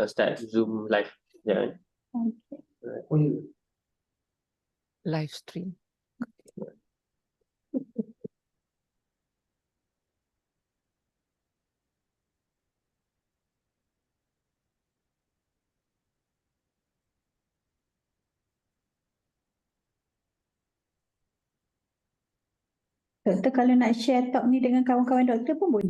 start Zoom live. Yeah. Okay. Live stream. Doktor kalau nak share talk ni dengan kawan-kawan doktor pun boleh.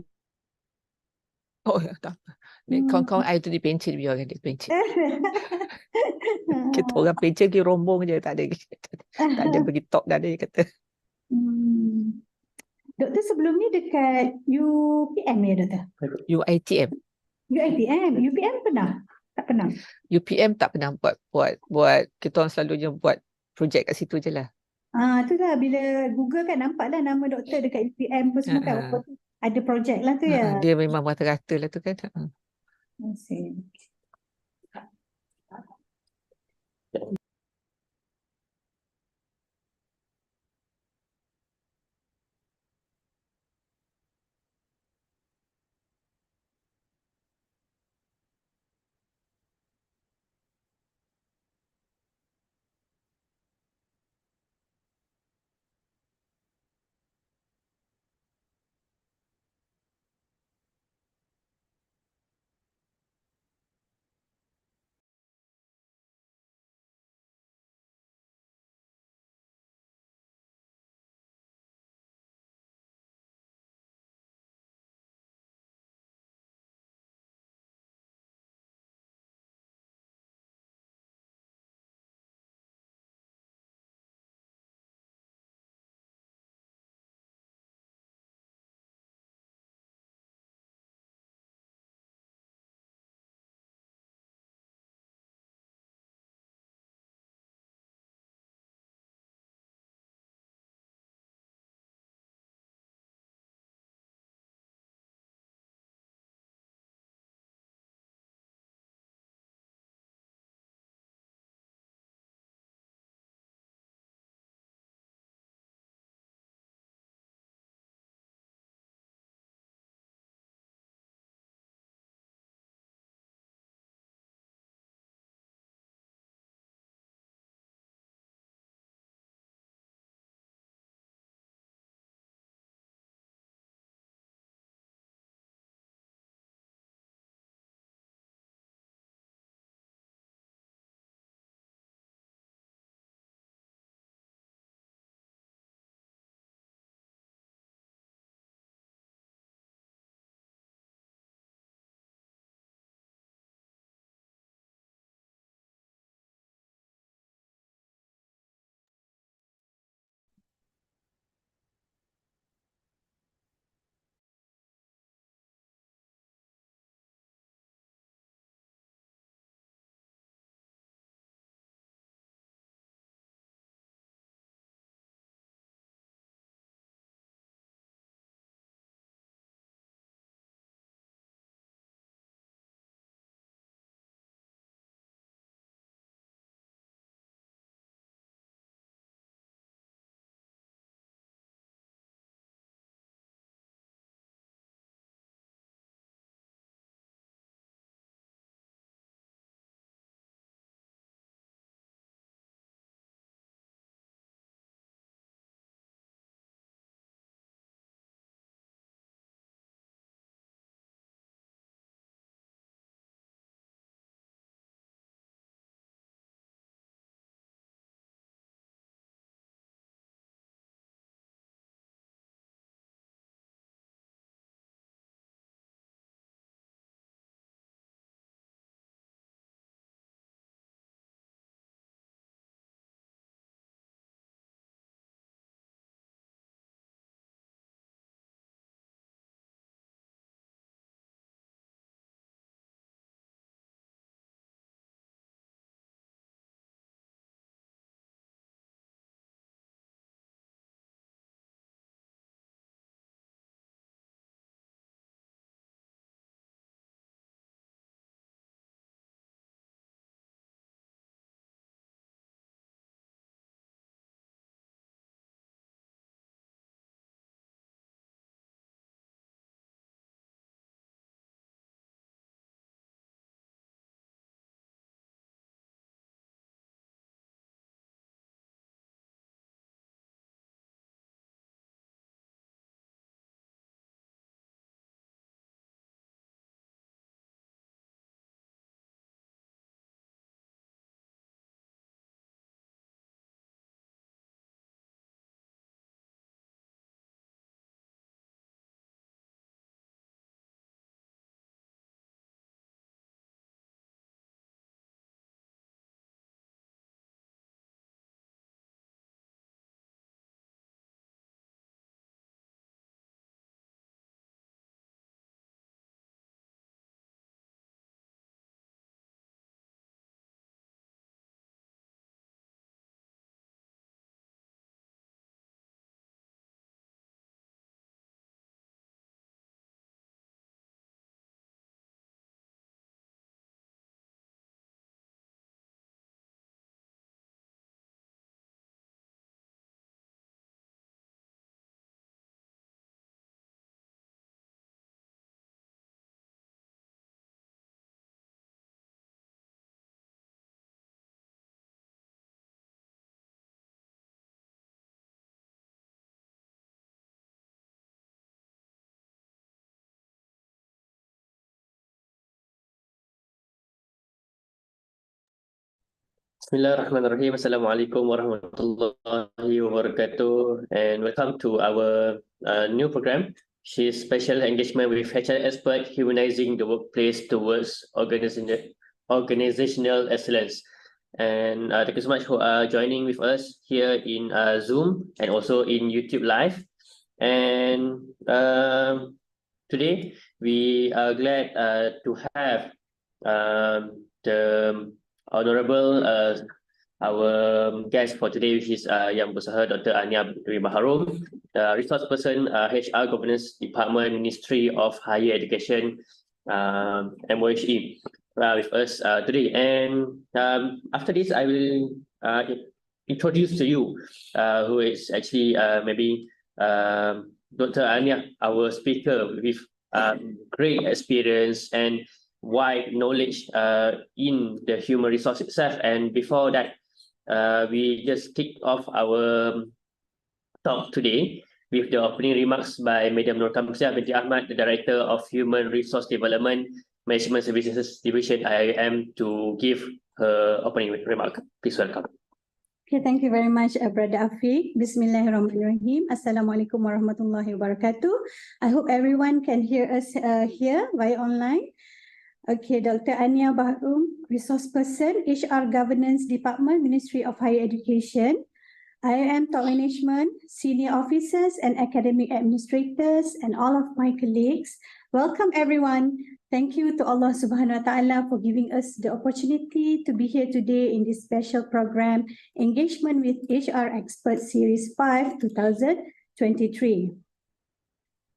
Oh ya, tak apa. Ni kawan-kawan I tu dia pencet, biarkan dia pencet. Kita orang pencet, kita rombong je, tak ada tak ada bagi talk, dah ada dia kata. Doktor sebelum ni dekat UPM ya doktor? UiTM. UITM, UPM pernah? Tak pernah? UPM tak pernah buat kita orang selalunya buat projek kat situ je lah. Itulah bila Google kan nampak lah nama doktor dekat UPM pun semua kan. Ada projek lah tu ya. Dia memang rata-rata lah tu kan. I see. Bismillahirrahmanirrahim. Assalamualaikum warahmatullahi wabarakatuh. And welcome to our new program, which is special engagement with HR expert, humanizing the workplace towards organizational excellence. And thank you so much for joining with us here in Zoom and also in YouTube Live. And today we are glad to have the Honorable our guest for today, which is Yang Bersama Dr. Ania Dwi Baharom, Resource Person, HR Governance Department, Ministry of Higher Education, MOHE, with us today. And after this, I will introduce to you who is actually maybe Dr. Ania, our speaker with great experience and wide knowledge in the human resource itself. And before that, we just kicked off our talk today with the opening remarks by Madam Nur Kamsiah binti Ahmad, the Director of Human Resource Development, Management Services Division, IIM, to give her opening remark. Please welcome. Okay, thank you very much, Brother Afiq. Bismillahirrahmanirrahim. Assalamualaikum warahmatullahi wabarakatuh. I hope everyone can hear us here via online. Okay, Dr. Ania Baharom, Resource Person, HR Governance Department, Ministry of Higher Education, IIM Top Management, Senior Officers and Academic Administrators, and all of my colleagues. Welcome, everyone. Thank you to Allah Subhanahu Wa Taala for giving us the opportunity to be here today in this special program, Engagement with HR Experts Series 5, 2023.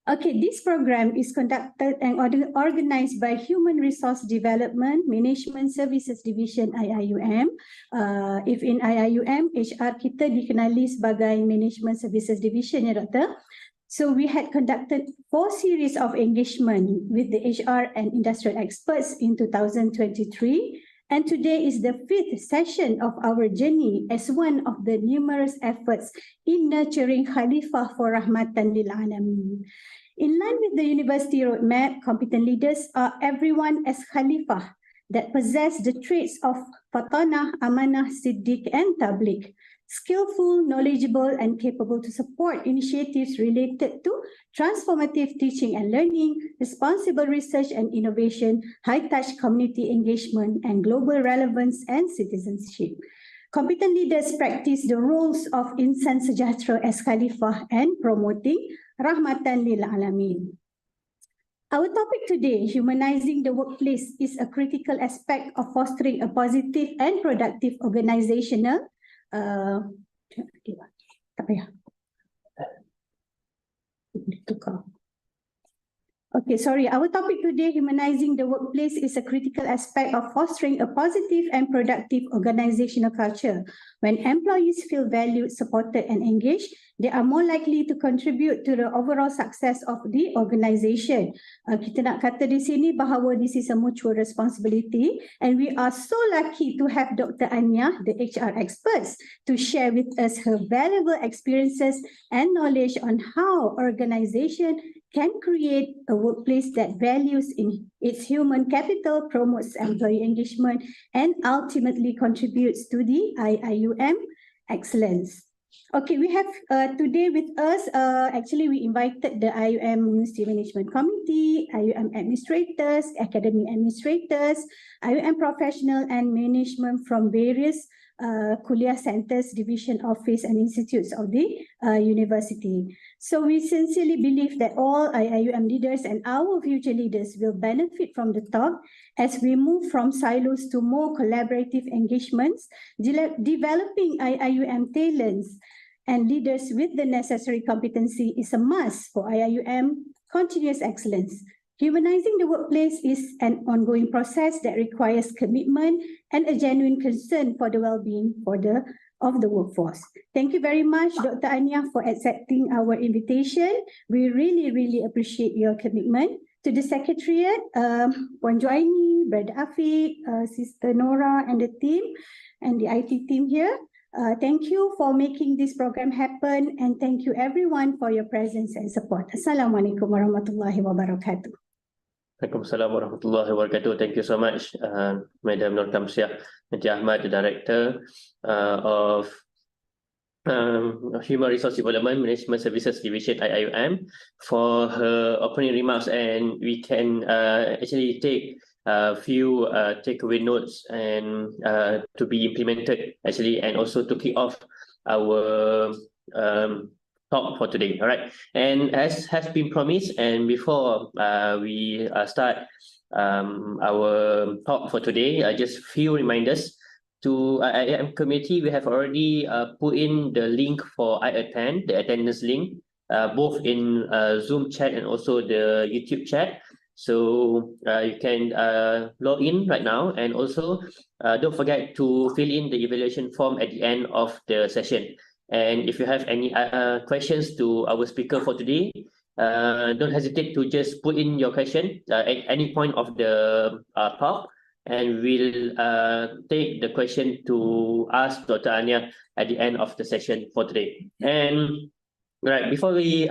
Okay, this program is conducted and organized by Human Resource Development Management Services Division, IIUM. If in IIUM, HR kita dikenali sebagai Management Services Division, ya Doktor. So we had conducted 4 series of engagement with the HR and industrial experts in 2023. And today is the 5th session of our journey as one of the numerous efforts in nurturing Khalifah for Rahmatan lil Alamin. In line with the university roadmap, competent leaders are everyone as Khalifah that possess the traits of Fatanah, Amanah, Siddiq, and Tabligh, skillful, knowledgeable, and capable to support initiatives related to transformative teaching and learning, responsible research and innovation, high-touch community engagement, and global relevance and citizenship. Competent leaders practice the roles of insan sejahtera as Khalifah and promoting Rahmatan lil Alamin. Our topic today, humanizing the workplace, is a critical aspect of fostering a positive and productive organizational Okay, sorry. Our topic today, humanizing the workplace, is a critical aspect of fostering a positive and productive organizational culture. When employees feel valued, supported, and engaged, they are more likely to contribute to the overall success of the organization. Kita nak kata di sini bahawa this is a mutual responsibility, and we are so lucky to have Dr. Ania, the HR experts, to share with us her valuable experiences and knowledge on how organization can create a workplace that values in its human capital, promotes employee engagement, and ultimately contributes to the IIUM excellence. Okay, we have today with us, actually we invited the IIUM University Management Committee, IIUM administrators, academic administrators, IIUM professional and management from various Kuliah Centers, Division Office and Institutes of the University. So we sincerely believe that all IIUM leaders and our future leaders will benefit from the talk as we move from silos to more collaborative engagements, developing IIUM talents and leaders with the necessary competency is a must for IIUM continuous excellence. Humanizing the workplace is an ongoing process that requires commitment and a genuine concern for the well-being of the workforce. Thank you very much, Dr. Ania, for accepting our invitation. We really, really appreciate your commitment. To the Secretariat, Puan Joaini, Brother Afiq, Sister Nora and the team and the IT team here. Thank you for making this program happen, and thank you everyone for your presence and support. Assalamualaikum warahmatullahi wabarakatuh. Waalaikumsalam warahmatullahi wabarakatuh. Thank you so much, Madam Nur Kamsiah Nanti Ahmad, the Director of Human Resource Development Management Services Division IIUM, for her opening remarks, and we can actually take a few takeaway notes and to be implemented actually, and also to kick off our talk for today. All right, and as has been promised, and before we start our talk for today, just few reminders. To IIM community, we have already put in the link for the attendance link, both in Zoom chat and also the YouTube chat. So you can log in right now, and also don't forget to fill in the evaluation form at the end of the session. And if you have any questions to our speaker for today, don't hesitate to just put in your question at any point of the talk, and we'll take the question to ask Dr. Ania at the end of the session for today. And right, before we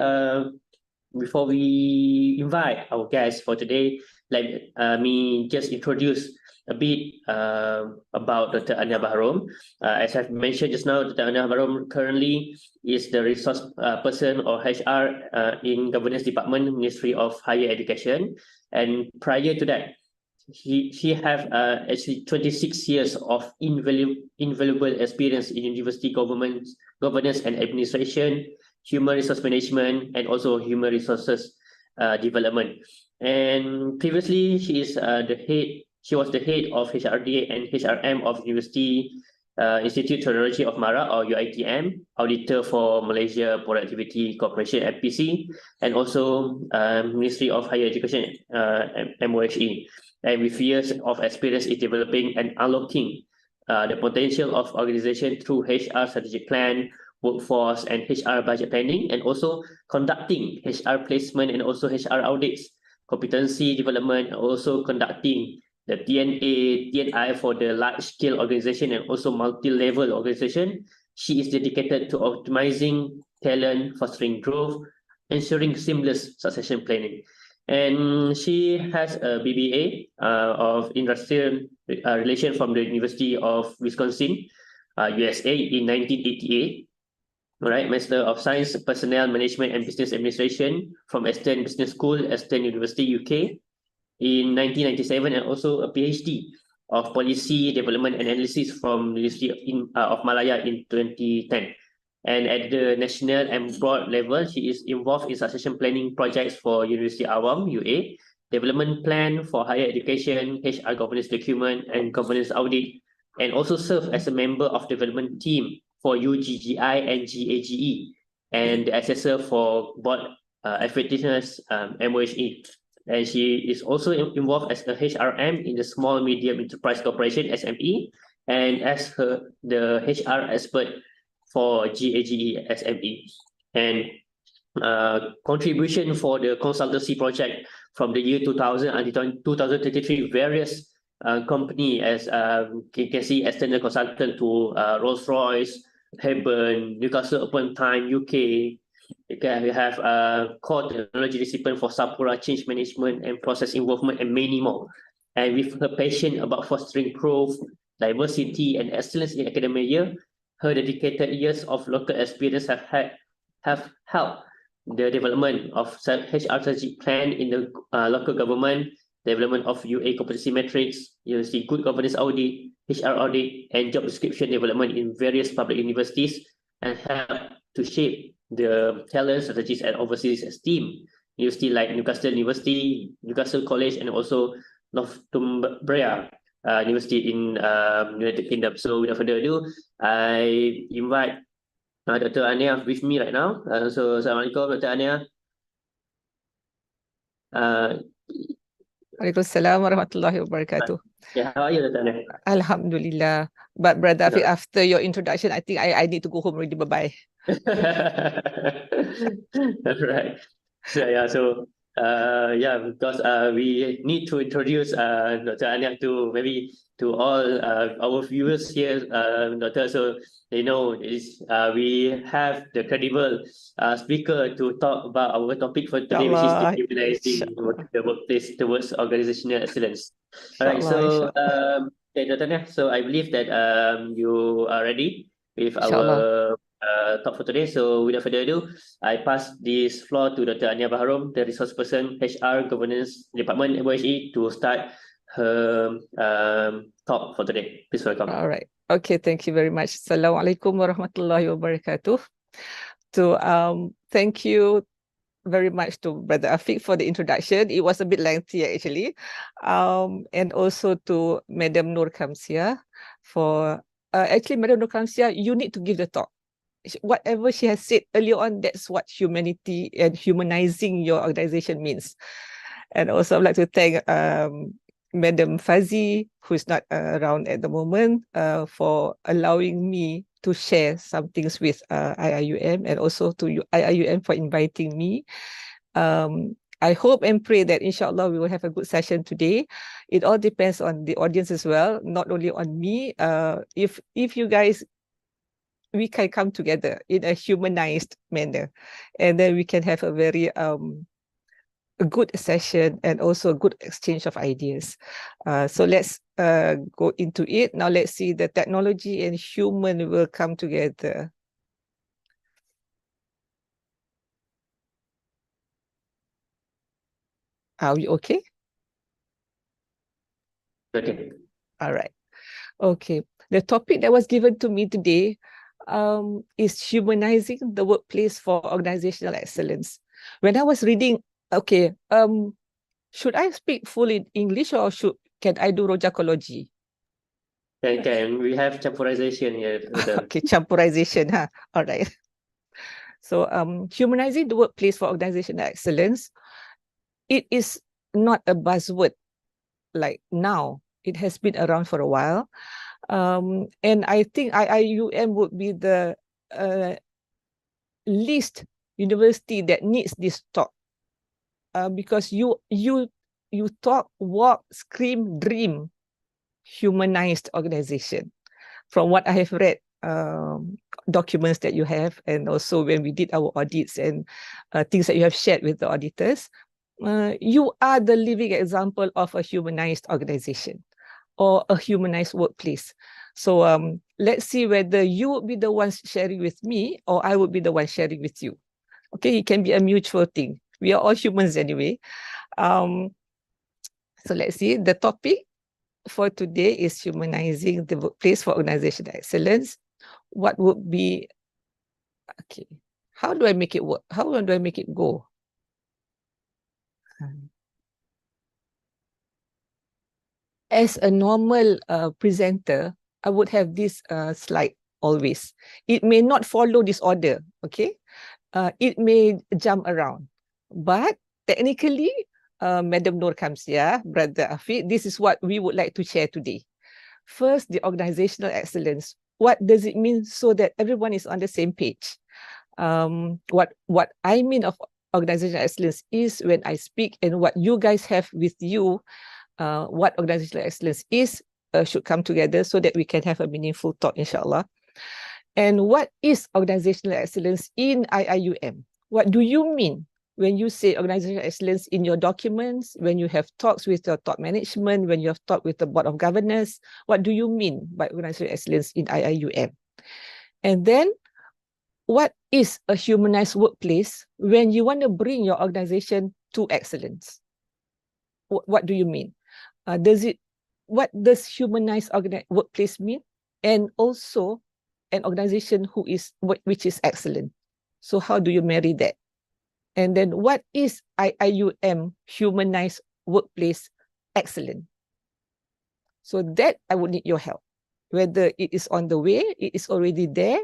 invite our guests for today, let me just introduce a bit about Dr. Ania Baharom. As I've mentioned just now, Dr. Ania Baharom currently is the resource person or HR in Governance Department, Ministry of Higher Education. And prior to that, she have actually 26 years of invaluable experience in university governance and administration, human resource management, and also human resources development. And previously, she was the head of HRD and HRM of University Institute Technology of Mara, or UITM, auditor for Malaysia Productivity Corporation (MPC), and also Ministry of Higher Education (MOHE). And with years of experience in developing and unlocking the potential of organization through HR strategic plan, workforce and HR budget planning, and also conducting HR placement and also HR audits, competency development, and also conducting the TNI for the large-scale organization and also multi-level organization. She is dedicated to optimizing talent, fostering growth, ensuring seamless succession planning. And she has a BBA of Industrial Relations from the University of Wisconsin, USA in 1988. All right, Master of Science, Personnel Management and Business Administration from Aston Business School, Aston University, UK in 1997, and also a PhD of Policy Development and Analysis from the University of Malaya in 2010. And at the national and broad level, she is involved in succession planning projects for University Awam, UA, development plan for higher education, HR governance document, and governance audit, and also serve as a member of development team for UGGI and GAGE, and the assessor for board effectiveness MOHE. And she is also involved as a HRM in the Small Medium Enterprise Corporation (SME), and as the HR expert for GAGE SME. And contribution for the consultancy project from the year 2000 until 2023, various company, as you can see, external consultant to Rolls-Royce, Hebben, Newcastle Upon Time, UK. Okay, we have core technology discipline for Sapura, change management and process involvement, and many more. And with her passion about fostering growth, diversity, and excellence in academia, her dedicated years of local experience have helped the development of HR strategic plan in the local government, development of UA competency metrics, university good governance audit, HR audit, and job description development in various public universities, and help to shape the talent strategies at overseas esteem university like Newcastle University, Newcastle College, and also Northumbria University in United Kingdom. So without further ado, I invite Dr. Ania with me right now. So Assalamualaikum, Dr. Ania. Waalaikumsalam warahmatullahi wabarakatuh. Yeah, how are you, Dr. Ania? Alhamdulillah. But Brother Afiq, after your introduction, I think I need to go home already. Bye-bye. That's right. So yeah, so Yeah, because we need to introduce Dr. Ania to maybe to all our viewers here, Doctor, so they know we have the credible speaker to talk about our topic for today, which is the InsyaAllah. humanizing InsyaAllah. the workplace towards organizational excellence. All right, InsyaAllah. so InsyaAllah. okay, Dr. Ania, so I believe that you are ready with InsyaAllah. our talk for today. So without further ado, I pass this floor to Dr. Ania Baharom, the resource person, HR Governance Department, MOHE, to start her talk for today. Please welcome. All right. Okay, thank you very much. Assalamualaikum warahmatullahi wabarakatuh. Thank you very much to Brother Afiq for the introduction. It was a bit lengthy actually. And also to Madam Nur Kamsia for actually Madam Nur Kamsia, you need to give the talk. Whatever she has said earlier on, that's what humanity and humanizing your organization means. And also I'd like to thank Madam Fazi, who's not around at the moment, for allowing me to share some things with IIUM, and also to IIUM for inviting me. I hope and pray that inshallah we will have a good session today. It all depends on the audience as well, not only on me. If you guys, we can come together in a humanized manner, and then we can have a very a good session and also a good exchange of ideas. So let's go into it. Now let's see, the technology and human will come together. Are we okay? Okay. All right. Okay. The topic that was given to me today is humanizing the workplace for organizational excellence. When I was reading, okay, should I speak full in English or can I do rojacology? Can we have temporization here? Okay, champurization, huh? All right. So humanizing the workplace for organizational excellence, it is not a buzzword like now. It has been around for a while. And I think IIUM would be the least university that needs this talk. Because you talk, walk, scream, dream humanized organization. From what I have read, documents that you have, and also when we did our audits and things that you have shared with the auditors, you are the living example of a humanized organization or a humanized workplace. So let's see whether you would be the ones sharing with me or I would be the one sharing with you. Okay, it can be a mutual thing. We are all humans anyway. So let's see, the topic for today is humanizing the workplace for organizational excellence. What would be, okay, how do I make it work? How do I make it go? As a normal presenter, I would have this slide always. It may not follow this order, okay? It may jump around. But technically, Madam Nur Kamsia, Brother Afiq, this is what we would like to share today. First, the organizational excellence. What does it mean so that everyone is on the same page? What I mean of organizational excellence is when I speak and what you guys have with you, what organizational excellence is, should come together so that we can have a meaningful talk, inshallah. And what is organizational excellence in IIUM? What do you mean when you say organizational excellence in your documents, when you have talks with your top management, when you have talked with the board of governors? What do you mean by organizational excellence in IIUM? And then, what is a humanized workplace when you want to bring your organization to excellence? What do you mean? What does humanized workplace mean? And also an organization which is excellent. So how do you marry that? And then what is IIUM humanized workplace excellent? So that I would need your help. Whether it is on the way, it is already there,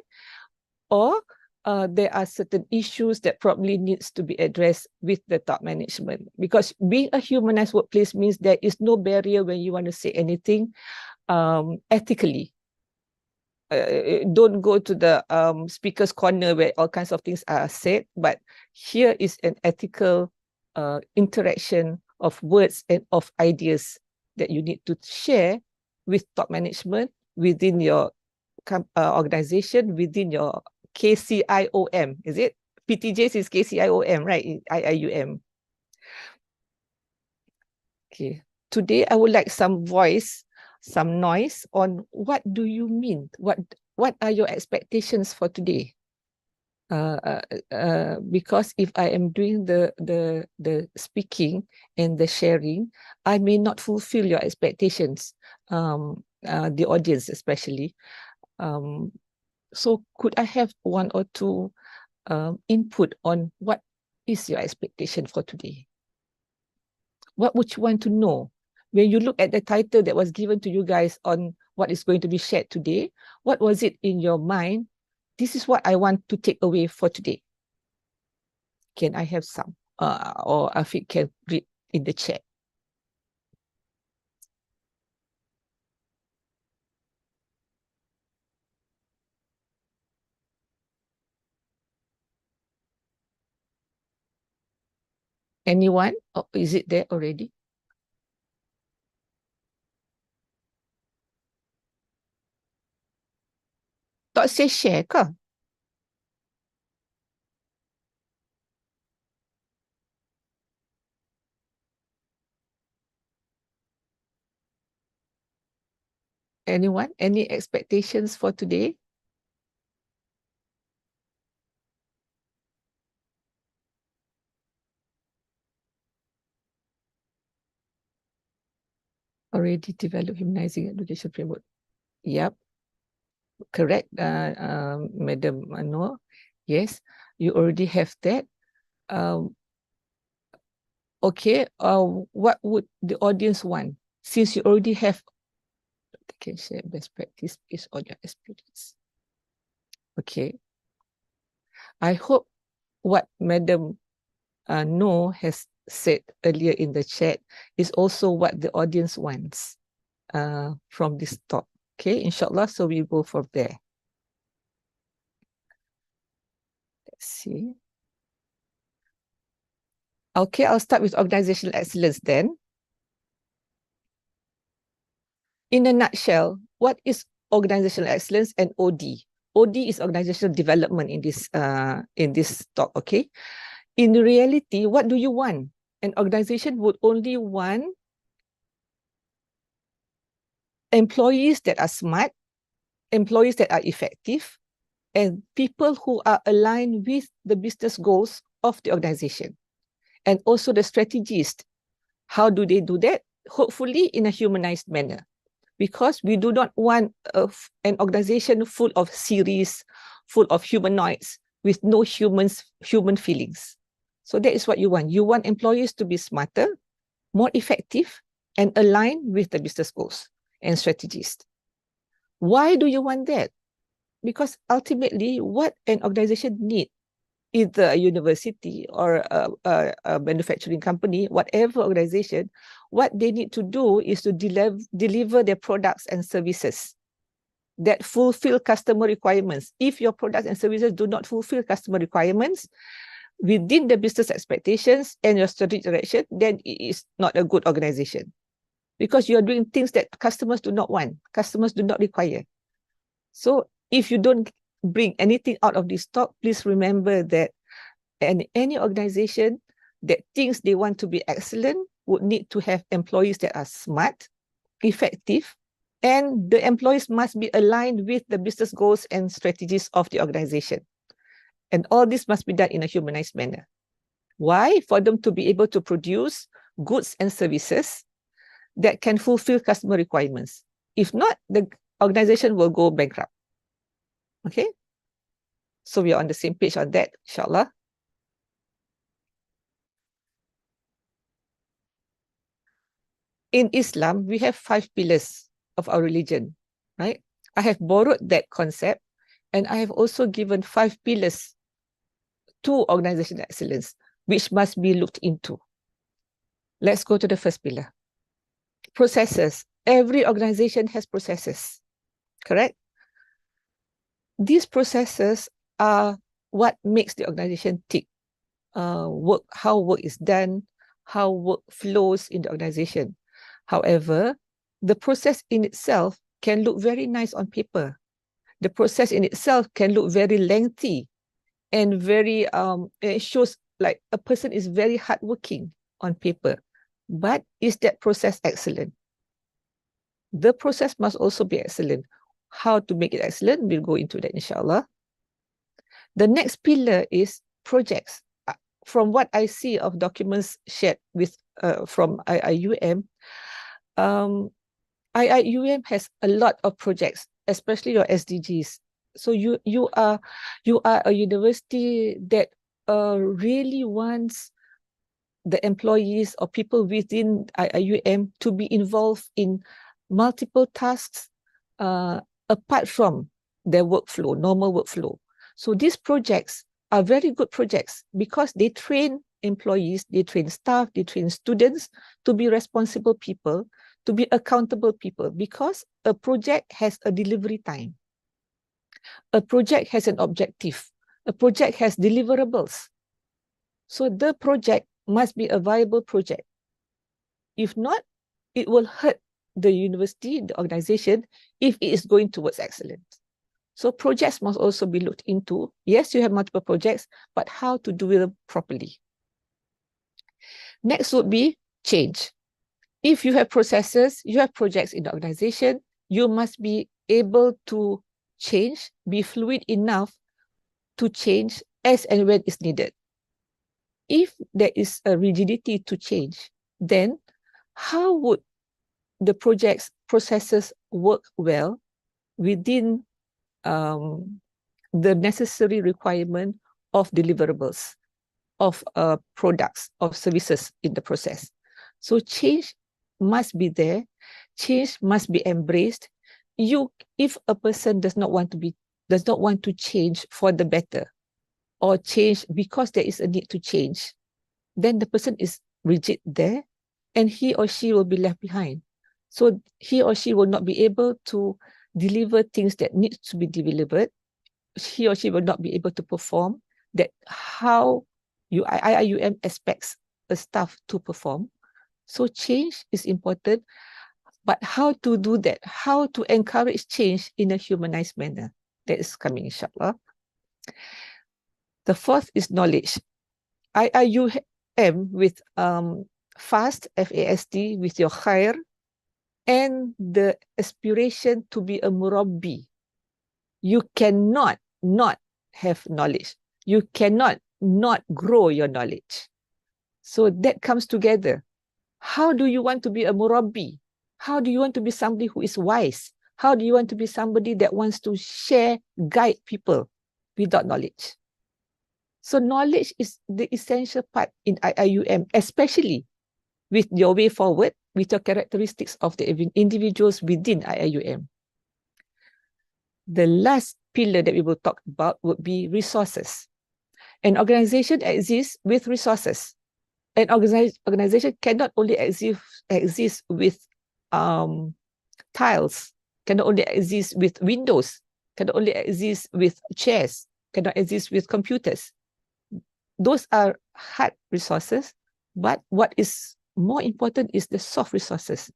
or there are certain issues that probably needs to be addressed with the top management. Because being a humanized workplace means there is no barrier when you want to say anything ethically. Don't go to the speaker's corner where all kinds of things are said, but here is an ethical interaction of words and of ideas that you need to share with top management within your organization, within your KCIOM, is it? PTJs is KCIOM, right? IIUM. Okay. Today, I would like some voice, some noise on what do you mean? What are your expectations for today? Because if I am doing the speaking and the sharing, I may not fulfill your expectations, the audience especially. So could I have one or two input on what is your expectation for today? What would you want to know? When you look at the title that was given to you guys on what is going to be shared today, what was it in your mind? This is what I want to take away for today. Can I have some? Or Afiq can read in the chat. Anyone? Or is it there already? Tak say share ke? Anyone? Any expectations for today? Already developed humanizing education framework. Yep. Correct, Madam Anwar. Yes, you already have that. Okay, what would the audience want? Since you already have, they can share best practice based on your experience. Okay. I hope what Madam No has said earlier in the chat is also what the audience wants from this talk. Okay, inshallah, so we go from there. Let's see. Okay, I'll start with organizational excellence then. In a nutshell, what is organizational excellence and OD? OD is organizational development in this talk, okay? In reality, what do you want? An organization would only want employees that are smart, employees that are effective, and people who are aligned with the business goals of the organization. And also the strategists. How do they do that? Hopefully in a humanized manner. Because we do not want an organization full of series, full of humanoids, with no human feelings. So that is what you want. You want employees to be smarter, more effective, and aligned with the business goals and strategies. Why do you want that? Because ultimately, what an organization needs, either a university or a manufacturing company, whatever organization, what they need to do is to deliver their products and services that fulfill customer requirements. If your products and services do not fulfill customer requirements within the business expectations and your strategic direction, then it is not a good organization. Because you are doing things that customers do not want, customers do not require. So if you don't bring anything out of this talk, please remember that any organization that thinks they want to be excellent would need to have employees that are smart, effective, and the employees must be aligned with the business goals and strategies of the organization. And all this must be done in a humanized manner. Why? For them to be able to produce goods and services that can fulfill customer requirements. If not, the organization will go bankrupt. Okay? So we are on the same page on that, inshallah. In Islam, we have 5 pillars of our religion, right? I have borrowed that concept and I have also given 5 pillars to organizational excellence, which must be looked into. Let's go to the first pillar. Processes. Every organization has processes, correct? These processes are what makes the organization tick. how work is done, how work flows in the organization. However, the process in itself can look very nice on paper. The process in itself can look very lengthy and very, it shows like a person is very hardworking on paper. But is that process excellent? The process must also be excellent. How to make it excellent, we'll go into that inshallah. The next pillar is projects. From what I see of documents shared with from IIUM, IIUM has a lot of projects, especially your SDGs. So you are a university that really wants the employees or people within IIUM to be involved in multiple tasks apart from their workflow, normal workflow. So these projects are very good projects because they train employees, they train staff, they train students to be responsible people, to be accountable people, because a project has a delivery time. A project has an objective. A project has deliverables. So the project must be a viable project. If not, it will hurt the university, the organization, if it is going towards excellence. So projects must also be looked into. Yes, you have multiple projects, but how to do them properly. Next would be change. If you have processes, you have projects in the organization, you must be able to change, be fluid enough to change as and when is needed. If there is a rigidity to change, then how would the project's processes work well within the necessary requirement of deliverables, of products, of services in the process? So change must be there. Change must be embraced. If a person does not want to change for the better, or change because there is a need to change, then the person is rigid there, and he or she will be left behind. So he or she will not be able to deliver things that need to be delivered. He or she will not be able to perform that how IIUM expects a staff to perform. So change is important, but how to do that? How to encourage change in a humanized manner? That is coming, inshallah. The fourth is knowledge. IIUM with FAST, F-A-S-T, with your khair, and the aspiration to be a Murabi. You cannot not have knowledge. You cannot not grow your knowledge. So that comes together. How do you want to be a Murabi? How do you want to be somebody who is wise? How do you want to be somebody that wants to share, guide people without knowledge? So knowledge is the essential part in IIUM, especially with your way forward, with your characteristics of the individuals within IIUM. The last pillar that we will talk about would be resources. An organization exists with resources. An organization cannot only exist with tiles, cannot only exist with windows, cannot only exist with chairs, cannot exist with computers. Those are hard resources, but what is more important is the soft resources,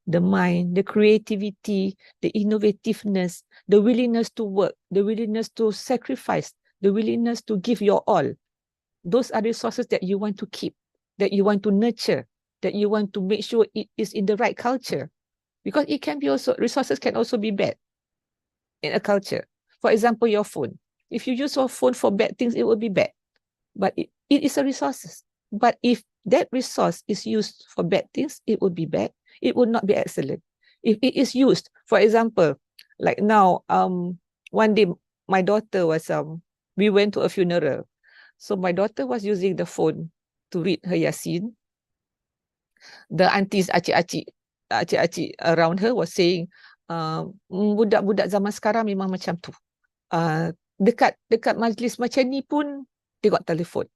the mind, the creativity, the innovativeness, the willingness to work, the willingness to sacrifice, the willingness to give your all. Those are resources that you want to keep, that you want to nurture, that you want to make sure it is in the right culture. Because it can be also, resources can also be bad in a culture. For example, your phone. If you use your phone for bad things, it will be bad. But it is a resource. But if that resource is used for bad things, it would be bad. It would not be excellent. If it is used, for example, like now, one day my daughter was, we went to a funeral. So my daughter was using the phone to read her Yasin. The aunties, acik-acik around her was saying, budak-budak zaman sekarang memang macam tu. Dekat majlis macam ni pun tengok telefon.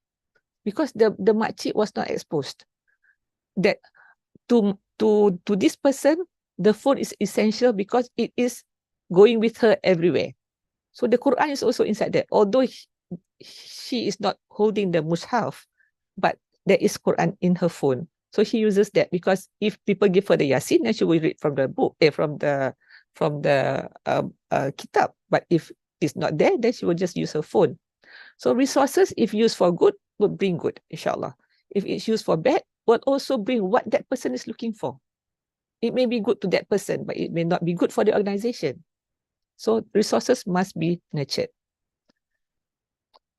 Because the makcik was not exposed. That to this person, the phone is essential because it is going with her everywhere. So the Quran is also inside there. Although she is not holding the mushaf, but there is Quran in her phone. So she uses that because if people give her the Yasin, then she will read from the book, from the kitab. But if it's not there, then she will just use her phone. So resources, if used for good, would bring good, inshallah. If it's used for bad, will also bring what that person is looking for. It may be good to that person, but it may not be good for the organization. So resources must be nurtured.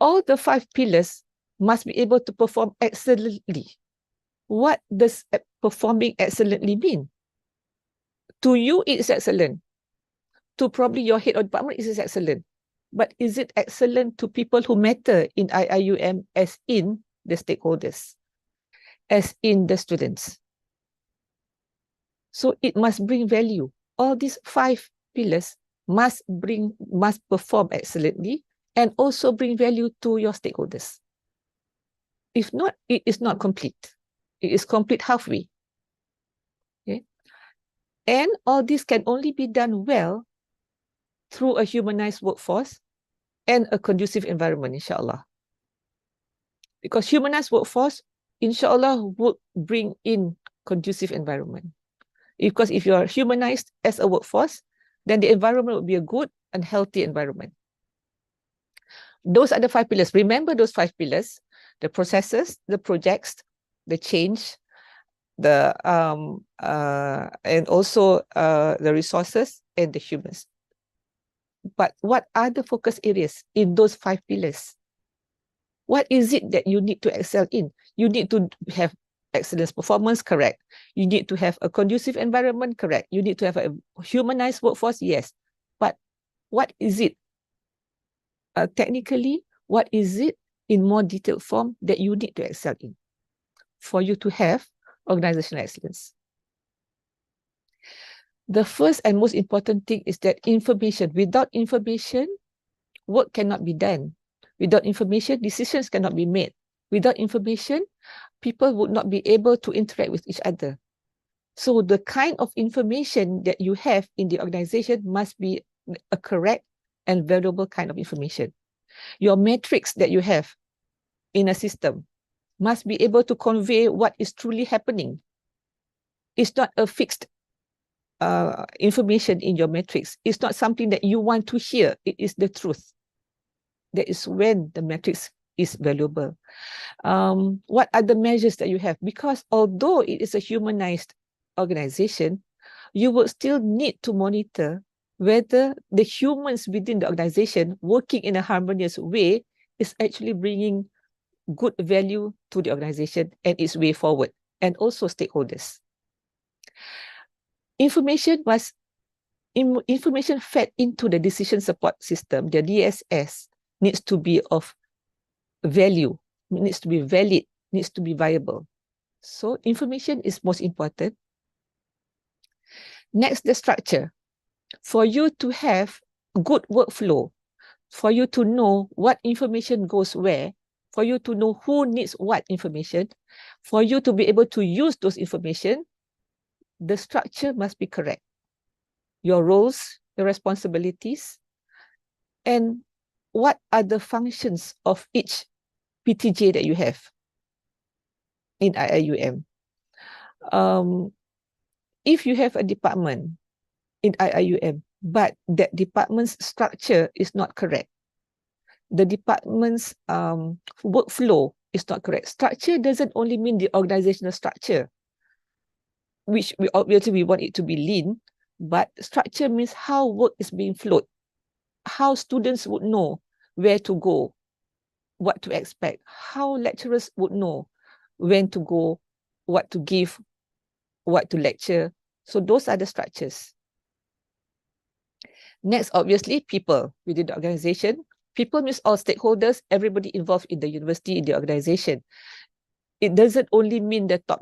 All the 5 pillars must be able to perform excellently. What does performing excellently mean? To you, it is excellent. To probably your head of department, it is excellent. But is it excellent to people who matter in IIUM as in the stakeholders, as in the students? So it must bring value. All these 5 pillars must perform excellently and also bring value to your stakeholders. If not, it is not complete. It is complete halfway. Okay? And all this can only be done well through a humanized workforce and a conducive environment, inshallah. Because humanized workforce, inshallah, would bring in conducive environment. Because if you are humanized as a workforce, then the environment will be a good and healthy environment. Those are the 5 pillars. Remember those 5 pillars: the processes, the projects, the change, the and also the resources and the humans. But what are the focus areas in those 5 pillars? What is it that you need to excel in? You need to have excellence performance, correct. You need to have a conducive environment, correct. You need to have a humanized workforce, yes. But what is it? Technically, what is it in more detailed form that you need to excel in for you to have organizational excellence? The first and most important thing is that information. Without information, work cannot be done. Without information, decisions cannot be made. Without information, people would not be able to interact with each other. So the kind of information that you have in the organization must be a correct and valuable kind of information. Your metrics that you have in a system must be able to convey what is truly happening. It's not a fixed information in your metrics. It's not something that you want to hear. It is the truth. That is when the metrics is valuable. What are the measures that you have? Because although it is a humanized organization, you will still need to monitor whether the humans within the organization working in a harmonious way is actually bringing good value to the organization and its way forward, and also stakeholders. Information fed into the decision support system, the DSS, needs to be of value, needs to be valid, needs to be viable. So information is most important. Next, the structure. For you to have good workflow, for you to know what information goes where, for you to know who needs what information, for you to be able to use those information, the structure must be correct. Your roles, your responsibilities, and what are the functions of each PTJ that you have in IIUM. If you have a department in IIUM, but that department's structure is not correct, the department's workflow is not correct. Structure doesn't only mean the organizational structure, which we obviously want it to be lean, but structure means how work is being flowed, how students would know where to go, what to expect, how lecturers would know when to go, what to give, what to lecture. So those are the structures. Next, obviously, people within the organization. People means all stakeholders, everybody involved in the university, in the organization. It doesn't only mean the top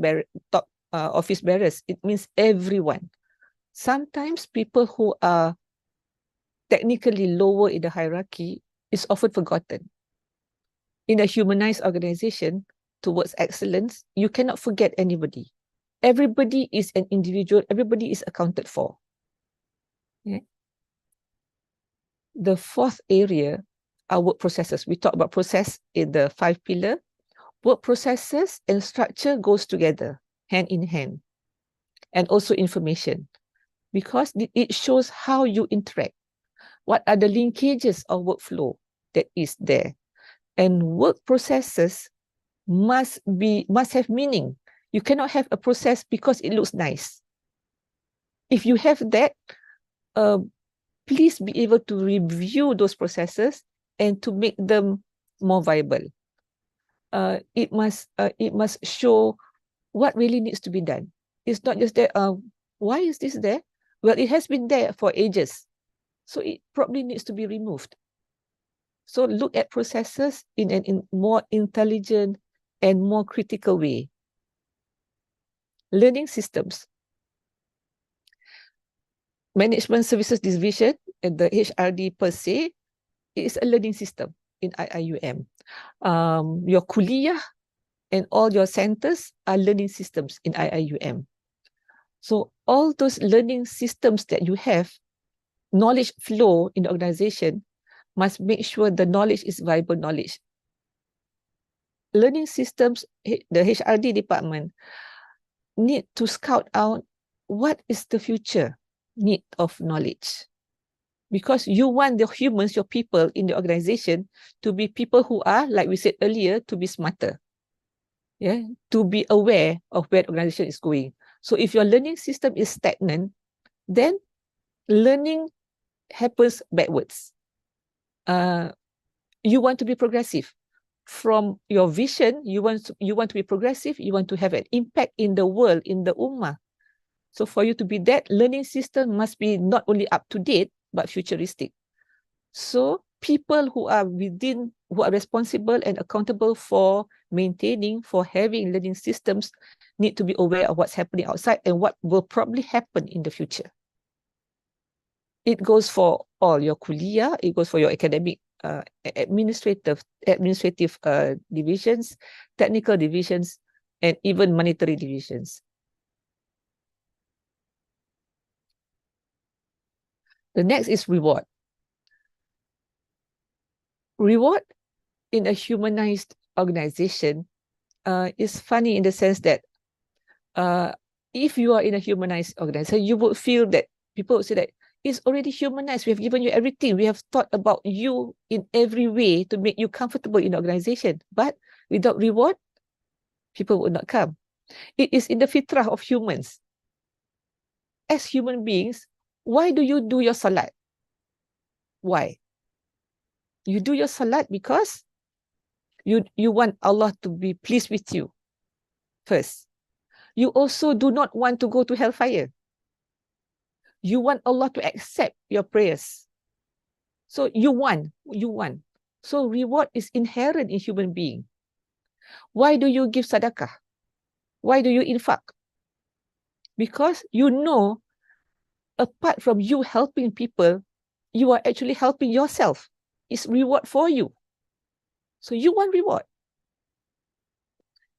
office bearers. It means everyone. Sometimes people who are technically lower in the hierarchy is often forgotten. In a humanized organization towards excellence, you cannot forget anybody. Everybody is an individual. Everybody is accounted for. Okay. The fourth area are work processes. We talk about process in the 5 pillar. Work processes and structure goes together, hand in hand, and also information, because it shows how you interact. What are the linkages of workflow that is there? And work processes must have meaning. You cannot have a process because it looks nice. If you have that, please be able to review those processes and to make them more viable. It must show what really needs to be done. It's not just that, why is this there? Well, it has been there for ages, so it probably needs to be removed. So look at processes in a more intelligent and more critical way. Learning systems. Management Services Division and the HRD per se is a learning system in IIUM. Your kuliah and all your centers are learning systems in IIUM. So all those learning systems that you have, knowledge flow in the organization, must make sure the knowledge is viable knowledge. Learning systems, the HRD department need to scout out what is the future need of knowledge. Because you want the humans, your people in the organization, to be people who are, like we said earlier, to be smarter. Yeah, to be aware of where the organization is going. So if your learning system is stagnant, then learning happens backwards. You want to be progressive. From your vision, you want to be progressive, you want to have an impact in the world, in the ummah. So for you to be that, learning system must be not only up to date, but futuristic. So people who are responsible and accountable for maintaining, for having learning systems, need to be aware of what's happening outside and what will probably happen in the future. It goes for all your kuliah, it goes for your academic, administrative divisions, technical divisions, and even monetary divisions. The next is reward. Reward in a humanized organization is funny in the sense that if you are in a humanized organization, you would feel that people would say that it's already humanized. We have given you everything. We have thought about you in every way to make you comfortable in the organization. But without reward, people would not come. It is in the fitrah of humans. As human beings, why do you do your salat? Why? You do your salat because you want Allah to be pleased with you first. You also do not want to go to hellfire. You want Allah to accept your prayers. So you want. So reward is inherent in human being. Why do you give sadaqah? Why do you infaq? Because you know, apart from you helping people, you are actually helping yourself. It's reward for you. So you want reward.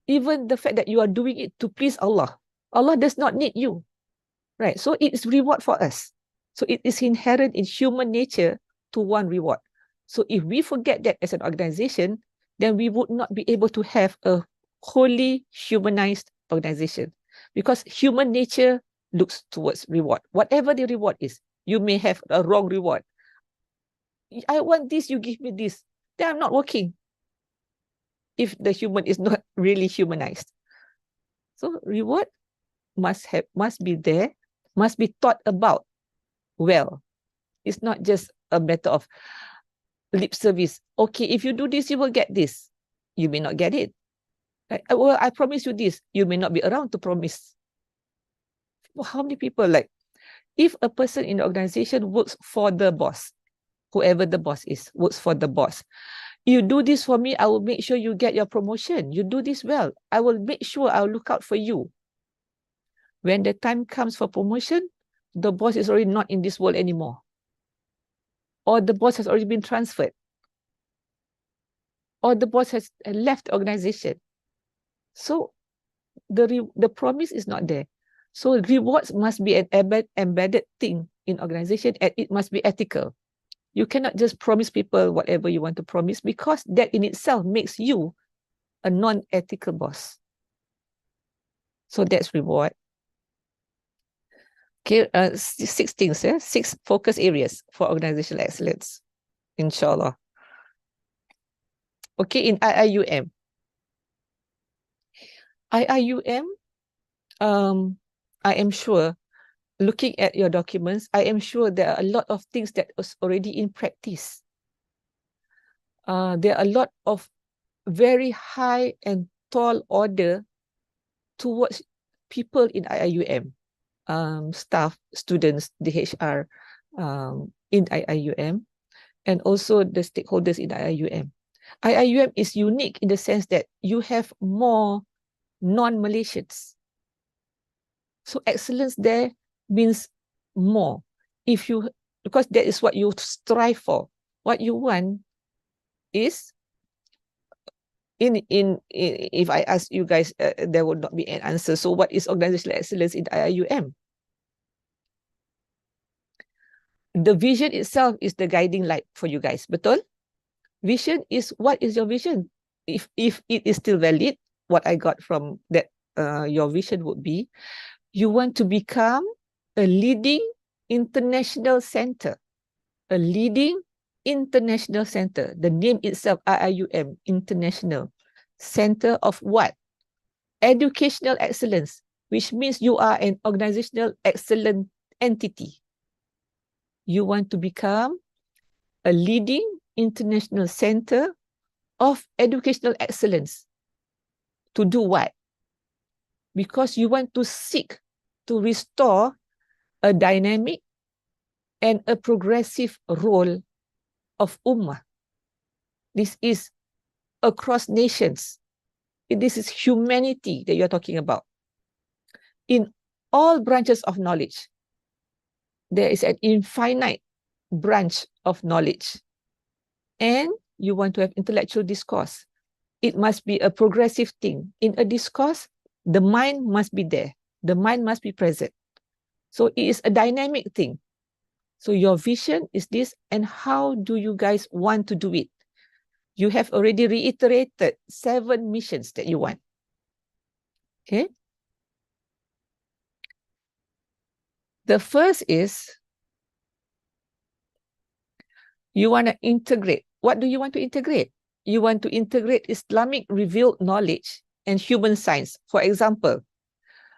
Even the fact that you are doing it to please Allah. Allah does not need you. Right? So it is reward for us. So it is inherent in human nature to want reward. So if we forget that as an organization, then we would not be able to have a wholly humanized organization. Because human nature looks towards reward. Whatever the reward is, you may have a wrong reward. I want this, you give me this. Then I'm not working. If the human is not really humanized. So reward must be there, must be thought about well. It's not just a matter of lip service. Okay, if you do this, you will get this. You may not get it. Right? Well, I promise you this. You may not be around to promise. Well, how many people, like, if a person in the organization works for the boss, whoever the boss is, works for the boss, you do this for me, I will make sure you get your promotion. You do this well, I will make sure I'll look out for you. When the time comes for promotion, the boss is already not in this world anymore. Or the boss has already been transferred. Or the boss has left the organization. So the promise is not there. So rewards must be an embedded thing in organization, and it must be ethical. You cannot just promise people whatever you want to promise, because that in itself makes you a non-ethical boss. So that's reward. Okay, 6 things, 6 focus areas for organizational excellence, inshallah. Okay, in IIUM. IIUM, I am sure, looking at your documents, I am sure there are a lot of things that is already in practice. There are a lot of very high and tall order towards people in IIUM, staff, students, DHR in IIUM, and also the stakeholders in IIUM. IIUM is unique in the sense that you have more non-Malaysians. So excellence there means more. Because that is what you strive for. What you want is, if I ask you guys, there would not be an answer. So what is organizational excellence in IIUM? The vision itself is the guiding light for you guys, betul? Vision is, what is your vision? If it is still valid, what I got from that, your vision would be, you want to become a leading international center. A leading international center. The name itself, IIUM, International Center of what? Educational excellence, which means you are an organizational excellent entity. You want to become a leading international center of educational excellence. To do what? Because you want to seek to restore a dynamic and a progressive role of Ummah. This is across nations. This is humanity that you're talking about. In all branches of knowledge, there is an infinite branch of knowledge. And you want to have intellectual discourse. It must be a progressive thing. In a discourse, the mind must be there. The mind must be present. So it is a dynamic thing. So your vision is this, and how do you guys want to do it? You have already reiterated 7 missions that you want. Okay. The first is, you want to integrate. What do you want to integrate? You want to integrate Islamic revealed knowledge and human science. For example,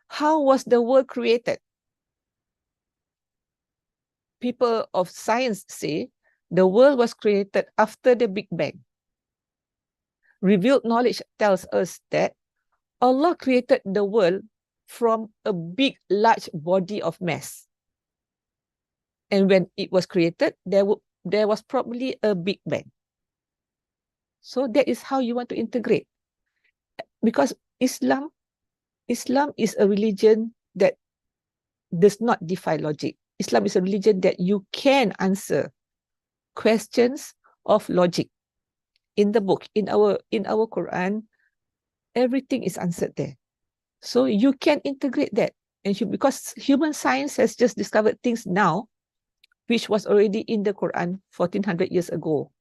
how was the world created? People of science say the world was created after the Big Bang. Revealed knowledge tells us that Allah created the world from a big, large body of mass. And when it was created, there was probably a Big Bang. So that is how you want to integrate. Because Islam is a religion that does not defy logic. Islam is a religion that you can answer questions of logic. In the book, in our Quran, everything is answered there. So you can integrate that. And because human science has just discovered things now, which was already in the Quran 1400 years ago.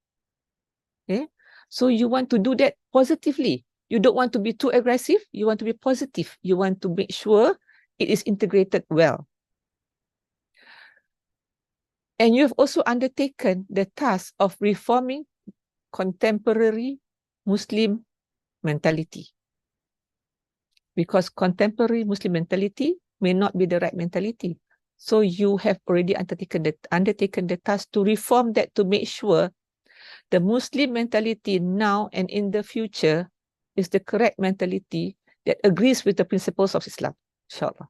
Okay? So you want to do that positively. You don't want to be too aggressive. You want to be positive. You want to make sure it is integrated well. And you have also undertaken the task of reforming contemporary Muslim mentality. Because contemporary Muslim mentality may not be the right mentality. So you have already undertaken the task to reform that, to make sure the Muslim mentality now and in the future is the correct mentality that agrees with the principles of Islam, inshallah.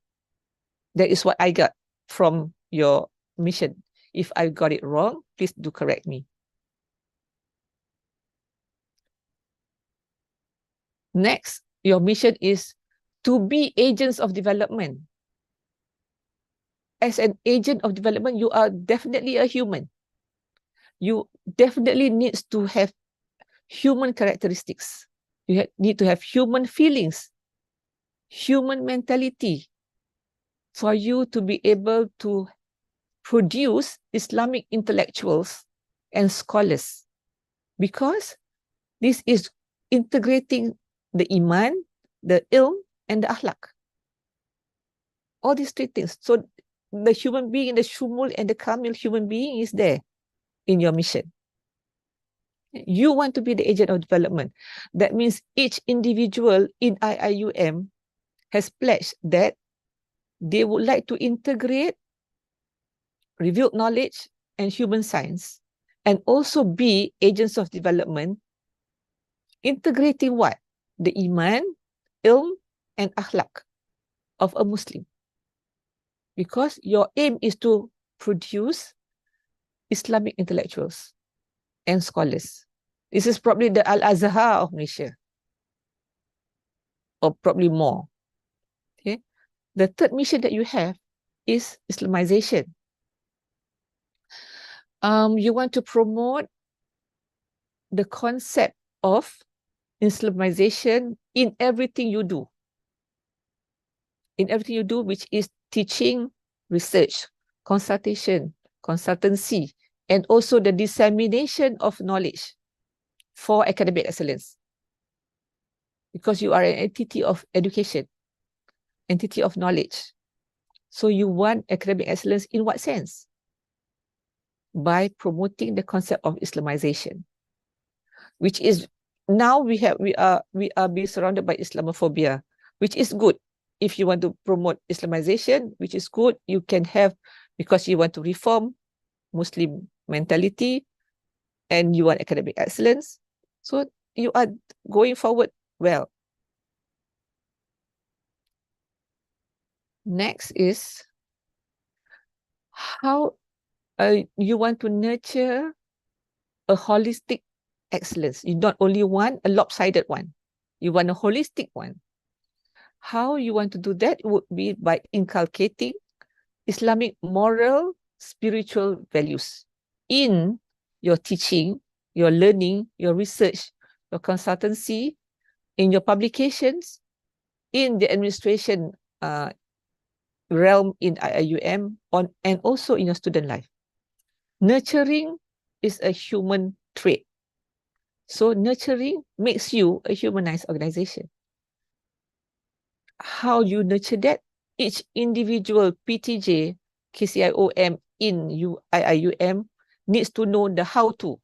That is what I got from your mission. If I got it wrong, please do correct me. Next, your mission is to be agents of development. As an agent of development, you are definitely a human. You definitely need to have human characteristics. You need to have human feelings, human mentality, for you to be able to produce Islamic intellectuals and scholars. Because this is integrating the iman, the ilm, and the akhlaq. All these three things. So the human being, the shumul and the kamil human being is there in your mission. You want to be the agent of development. That means each individual in IIUM has pledged that they would like to integrate revealed knowledge and human science and also be agents of development, integrating what? The iman, ilm, and akhlaq of a Muslim. Because your aim is to produce Islamic intellectuals and scholars. This is probably the Al-Azhar of Malaysia, or probably more. Okay. The third mission that you have is Islamization. You want to promote the concept of Islamization in everything you do. In everything you do, which is teaching, research, consultation, consultancy, and also the dissemination of knowledge for academic excellence. Because you are an entity of education, entity of knowledge. So you want academic excellence in what sense? By promoting the concept of Islamization, which is now we are being surrounded by Islamophobia, which is good. If you want to promote Islamization, which is good, you can have, because you want to reform Muslim mentality and you want academic excellence. So you are going forward well. Next is how you want to nurture a holistic excellence. You not only want a lopsided one, you want a holistic one. How you want to do that would be by inculcating Islamic moral, spiritual values in your teaching, your learning, your research, your consultancy, in your publications, in the administration realm in IIUM, and also in your student life. Nurturing is a human trait. So nurturing makes you a humanized organization. How you nurture that? Each individual PTJ, KCIOM in IIUM needs to know the how-to.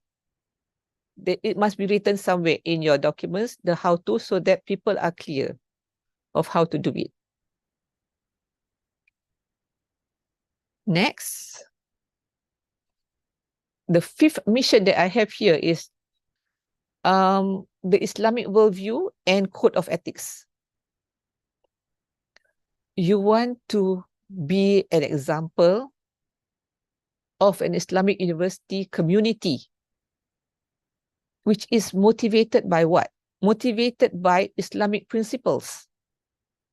It must be written somewhere in your documents, the how-to, so that people are clear of how to do it. Next, the fifth mission that I have here is the Islamic worldview and code of ethics. You want to be an example of an Islamic university community, which is motivated by what? Motivated by Islamic principles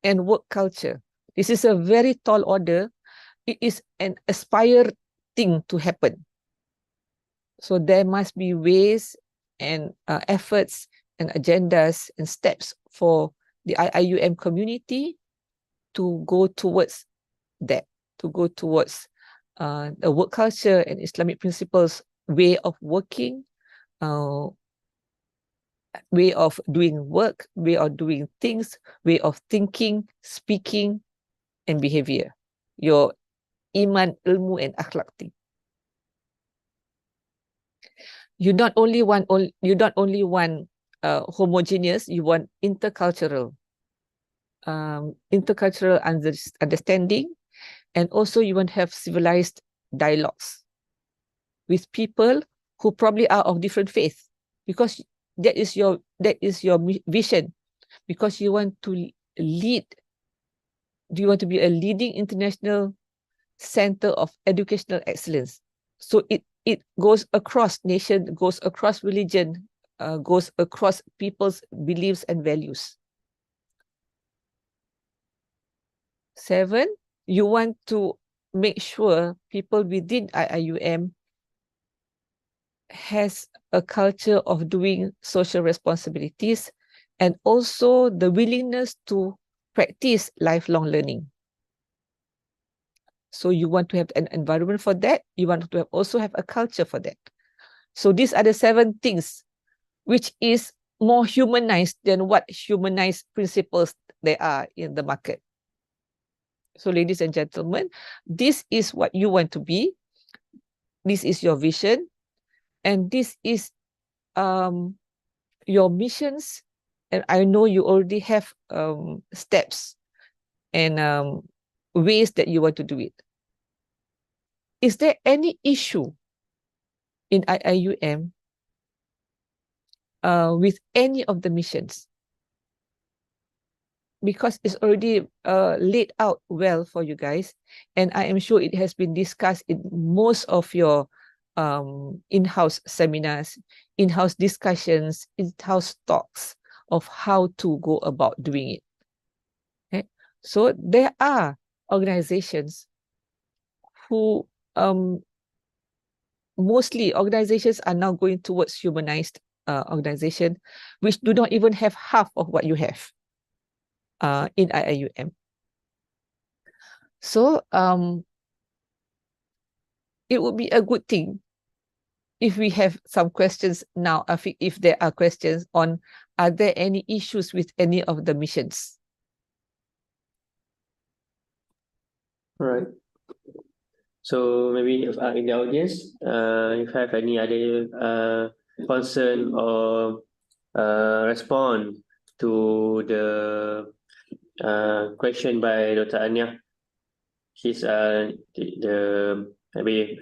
and work culture. This is a very tall order. It is an aspired thing to happen. So there must be ways and efforts and agendas and steps for the IIUM community to go towards that, to go towards the work culture and Islamic principles, way of working, way of doing work, way of doing things, way of thinking, speaking, and behavior. Your iman, ilmu, and akhlaq thing. You not only want homogeneous, you want intercultural understanding, and also you want to have civilized dialogues with people who probably are of different faith, because that is your vision, because you want to lead. Do you want to be a leading international center of educational excellence? So it goes across nation, goes across religion, goes across people's beliefs and values. 7, you want to make sure people within IIUM has a culture of doing social responsibilities and also the willingness to practice lifelong learning. So you want to have an environment for that. You want to also have a culture for that. So these are the 7 things which is more humanized than what humanized principles there are in the market. So ladies and gentlemen, this is what you want to be. This is your vision. And this is your missions. And I know you already have steps and ways that you want to do it. Is there any issue in IIUM with any of the missions? Because it's already laid out well for you guys, and I am sure it has been discussed in most of your in-house seminars, in-house discussions, in-house talks of how to go about doing it. Okay? So there are organizations who mostly organizations are now going towards humanized organization, which do not even have half of what you have in IIUM. So it would be a good thing if we have some questions now, if there are questions on, are there any issues with any of the missions? All right. So maybe if, in the audience, if you have any other concern or respond to the question by Dr. Anya, she's the maybe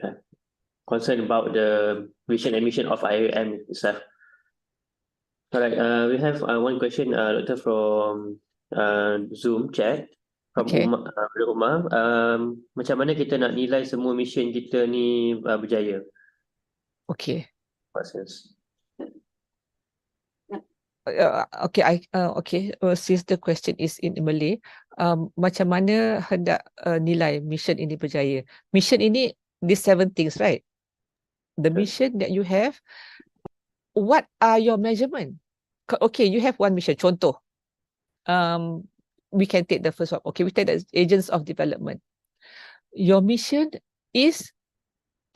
concerned about the vision and mission of IIM itself. All right, we have one question, Doctor, from Zoom chat. From Okay. Umar, macam mana kita nak nilai semua mission kita ni berjaya? Okay. What sense? Okay. Since the question is in Malay, macam mana hendak nilai mission ini berjaya? Mission ini, these 7 things, right? The mission that you have, what are your measurement? Okay, you have one mission. Contoh, we can take the first one. Okay, we take the agents of development. Your mission is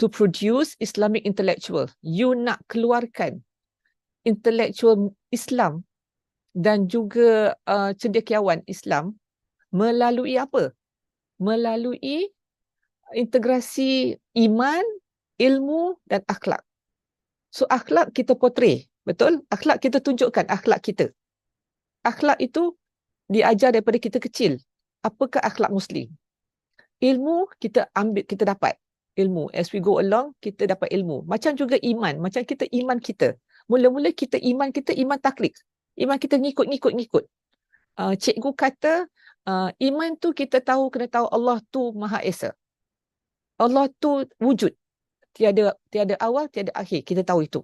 to produce Islamic intellectual. You nak keluarkan intellectual Islam dan juga cendekiawan Islam melalui apa? Melalui integrasi iman, ilmu dan akhlak. So akhlak kita portray, betul? Akhlak kita tunjukkan akhlak kita. Akhlak itu diajar daripada kita kecil. Apakah akhlak Muslim? Ilmu kita ambil, kita dapat ilmu. As we go along, kita dapat ilmu. Macam juga iman. Macam kita iman kita. Mula-mula kita iman taklid. Iman kita ngikut. Cikgu kata, iman tu kita tahu, kena tahu Allah tu Maha Esa. Allah tu wujud. Tiada awal, tiada akhir. Kita tahu itu.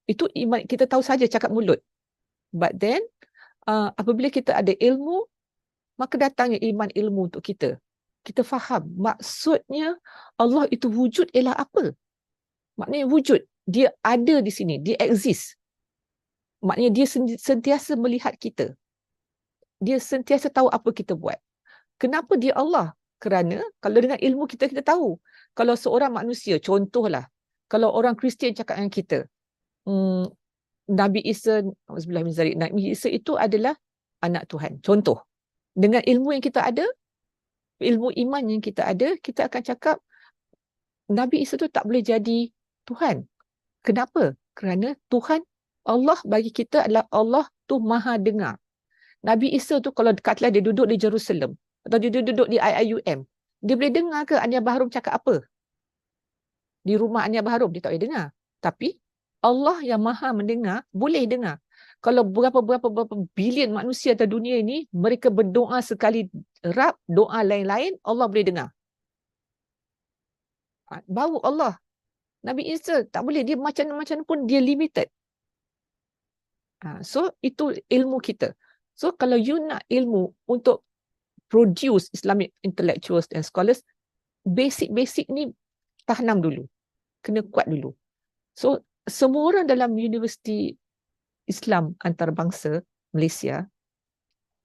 Itu iman, kita tahu saja cakap mulut. But then, apabila kita ada ilmu, maka datangnya iman ilmu untuk kita. Kita faham maksudnya Allah itu wujud ialah apa? Maknanya wujud. Dia ada di sini. Dia exist. Maknanya dia sentiasa melihat kita. Dia sentiasa tahu apa kita buat. Kenapa dia Allah? Kerana kalau dengan ilmu kita tahu. Kalau seorang manusia, contohlah, kalau orang Kristian cakap dengan kita, Nabi Isa itu adalah anak Tuhan. Contoh. Dengan ilmu yang kita ada, ilmu iman yang kita ada, kita akan cakap Nabi Isa tu tak boleh jadi Tuhan. Kenapa? Kerana Tuhan, Allah bagi kita adalah Allah tu Maha dengar. Nabi Isa tu kalau katalah dia duduk di Jerusalem atau dia duduk di IIUM, dia boleh dengar ke Ania Baharum cakap apa? Di rumah Ania Baharum, dia tak boleh dengar. Tapi Allah yang Maha mendengar, boleh dengar. Kalau berapa bilion manusia atas dunia ini, mereka berdoa sekali rab, doa lain-lain, Allah boleh dengar. Bau Allah. Nabi Isa tak boleh, dia macam-macam pun dia limited. So itu ilmu kita. So kalau you nak ilmu untuk produce Islamic intellectuals and scholars, basic ni tahanam dulu. Kena kuat dulu. So semua orang dalam Universiti Islam Antarabangsa Malaysia,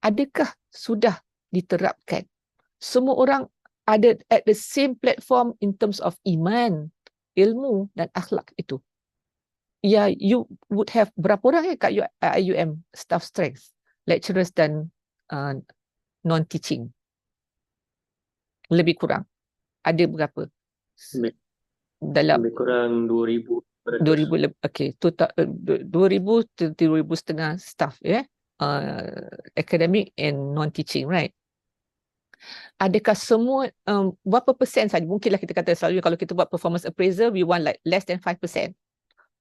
adakah sudah diterapkan? Semua orang ada at the same platform in terms of iman, ilmu dan akhlak itu. you would have berapa orang kat IUM staff strength, lecturers dan non-teaching? Lebih kurang. Ada berapa? Dalam lebih kurang 2,000. 2,000 okay, 2,000 to 2,500 staff academic and non-teaching, right? Adakah semua berapa persen saja, mungkinlah kita kata selalu kalau kita buat performance appraisal, we want like less than 5%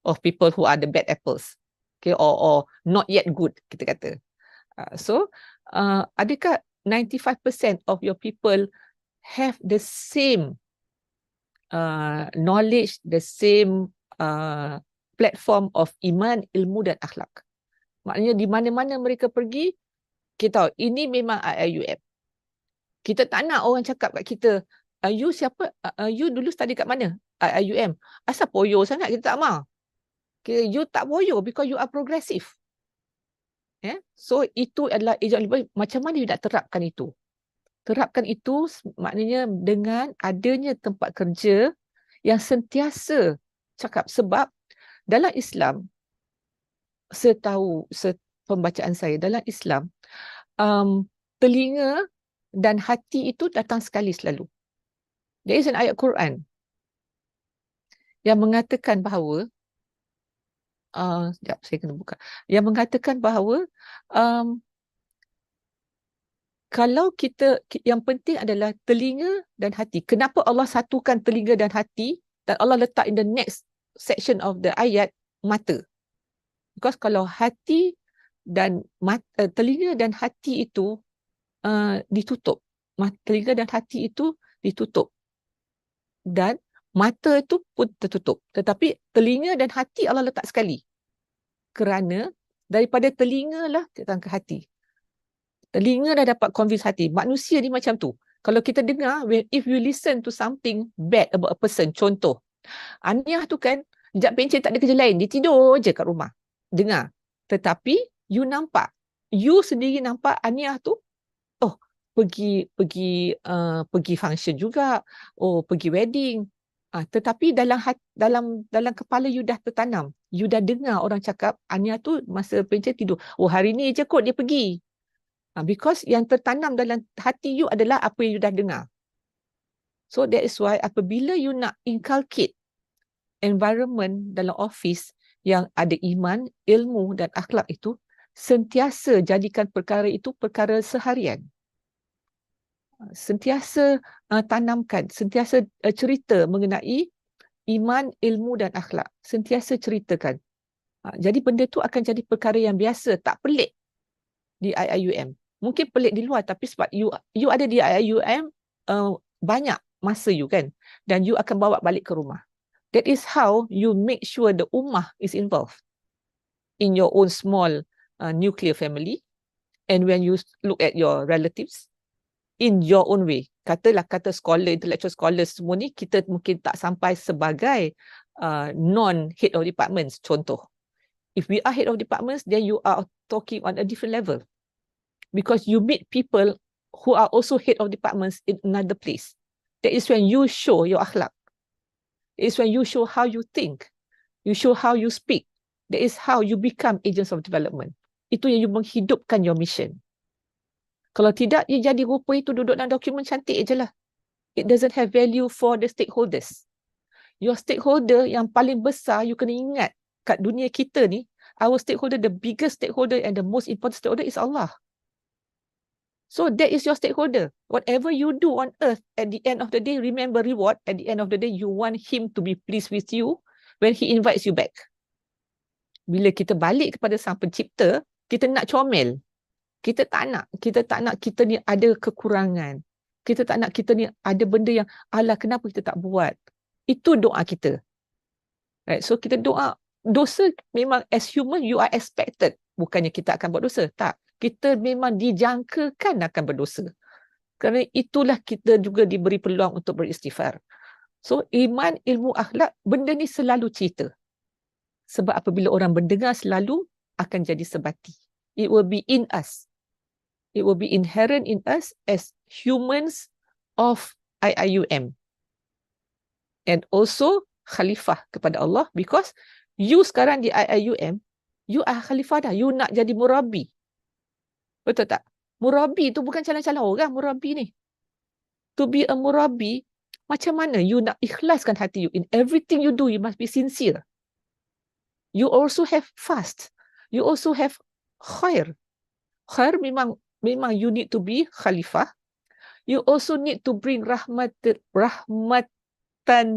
of people who are the bad apples, okay, or not yet good, kita kata. So adakah 95% of your people have the same knowledge, the same platform of iman, ilmu dan akhlak? Maknanya di mana-mana mereka pergi, kita tahu ini memang IIUM. Kita tak nak orang cakap kat kita, you siapa? You dulu study kat mana? IIUM. Asal poyo sangat, kita tak mau. Okay, you tak poyo because you are progressive. So itu adalah macam mana you nak terapkan itu? Terapkan itu maknanya dengan adanya tempat kerja yang sentiasa cakap, sebab dalam Islam, pembacaan saya dalam Islam, telinga dan hati itu datang sekali selalu. There is an ayat Quran yang mengatakan bahawa sekejap, saya kena buka. Yang mengatakan bahawa kalau kita, yang penting adalah telinga dan hati. Kenapa Allah satukan telinga dan hati dan Allah letak in the next section of the ayat mata? Because kalau hati dan telinga dan hati itu ditutup, telinga dan hati itu ditutup dan mata itu pun tertutup, tetapi telinga dan hati Allah letak sekali, kerana daripada telinga lah datang ke hati. Telinga dah dapat convince hati. Manusia ni macam tu. Kalau kita dengar, if you listen to something bad about a person, contoh, Aniah tu kan, jap pencen tak ada kerja lain, dia tidur je kat rumah. Dengar. Tetapi, you nampak. You sendiri nampak Aniah tu, oh, pergi function juga, oh, pergi wedding. Tetapi dalam kepala you dah tertanam. You dah dengar orang cakap, Aniah tu masa pencen tidur. Oh, hari ni je kot dia pergi. Because yang tertanam dalam hati you adalah apa yang you dah dengar. So that is why apabila you nak inculcate environment dalam office yang ada iman, ilmu dan akhlak itu, sentiasa jadikan perkara itu perkara seharian. Sentiasa tanamkan, sentiasa cerita mengenai iman, ilmu dan akhlak. Sentiasa ceritakan. Jadi benda tu akan jadi perkara yang biasa, tak pelik di IIUM. Mungkin pelik di luar, tapi sebab you ada di IIUM banyak masa you kan, dan you akan bawa balik ke rumah. That is how you make sure the ummah is involved in your own small nuclear family, and when you look at your relatives in your own way. Kata scholar, intellectual scholars semua ni, kita mungkin tak sampai sebagai non-head of departments, contoh. If we are head of departments, then you are talking on a different level. Because you meet people who are also head of departments in another place. That is when you show your akhlak. It is when you show how you think. You show how you speak. That is how you become agents of development. Itu yang you menghidupkan your mission. Kalau tidak, you jadi rupa itu duduk dalam dokumen cantik je lah. It doesn't have value for the stakeholders. Your stakeholder yang paling besar, you kena ingat, kat dunia kita ni, our stakeholder, the biggest stakeholder and the most important stakeholder is Allah. So that is your stakeholder. Whatever you do on earth, at the end of the day, remember reward. At the end of the day, you want him to be pleased with you when he invites you back. Bila kita balik kepada Sang Pencipta, kita nak comel. Kita tak nak kita ni ada kekurangan. Kita tak nak kita ni ada benda yang, alah kenapa kita tak buat. Itu doa kita. Right? So kita doa, dosa memang as human you are expected. Bukannya kita akan buat dosa. Tak. Kita memang dijangkakan akan berdosa. Kerana itulah kita juga diberi peluang untuk beristighfar. So iman, ilmu, akhlak, benda ni selalu cerita. Sebab apabila orang mendengar selalu akan jadi sebati. It will be in us. It will be inherent in us as humans of IIUM. And also khalifah kepada Allah, because you sekarang di IIUM, you are khalifah dah, you nak jadi murabi. Betul tak? Murabi tu bukan calon-calon orang, murabi ni. To be a murabi, macam mana you nak ikhlaskan hati you. In everything you do, you must be sincere. You also have fast. You also have khair. Khair memang you need to be khalifah. You also need to bring rahmatan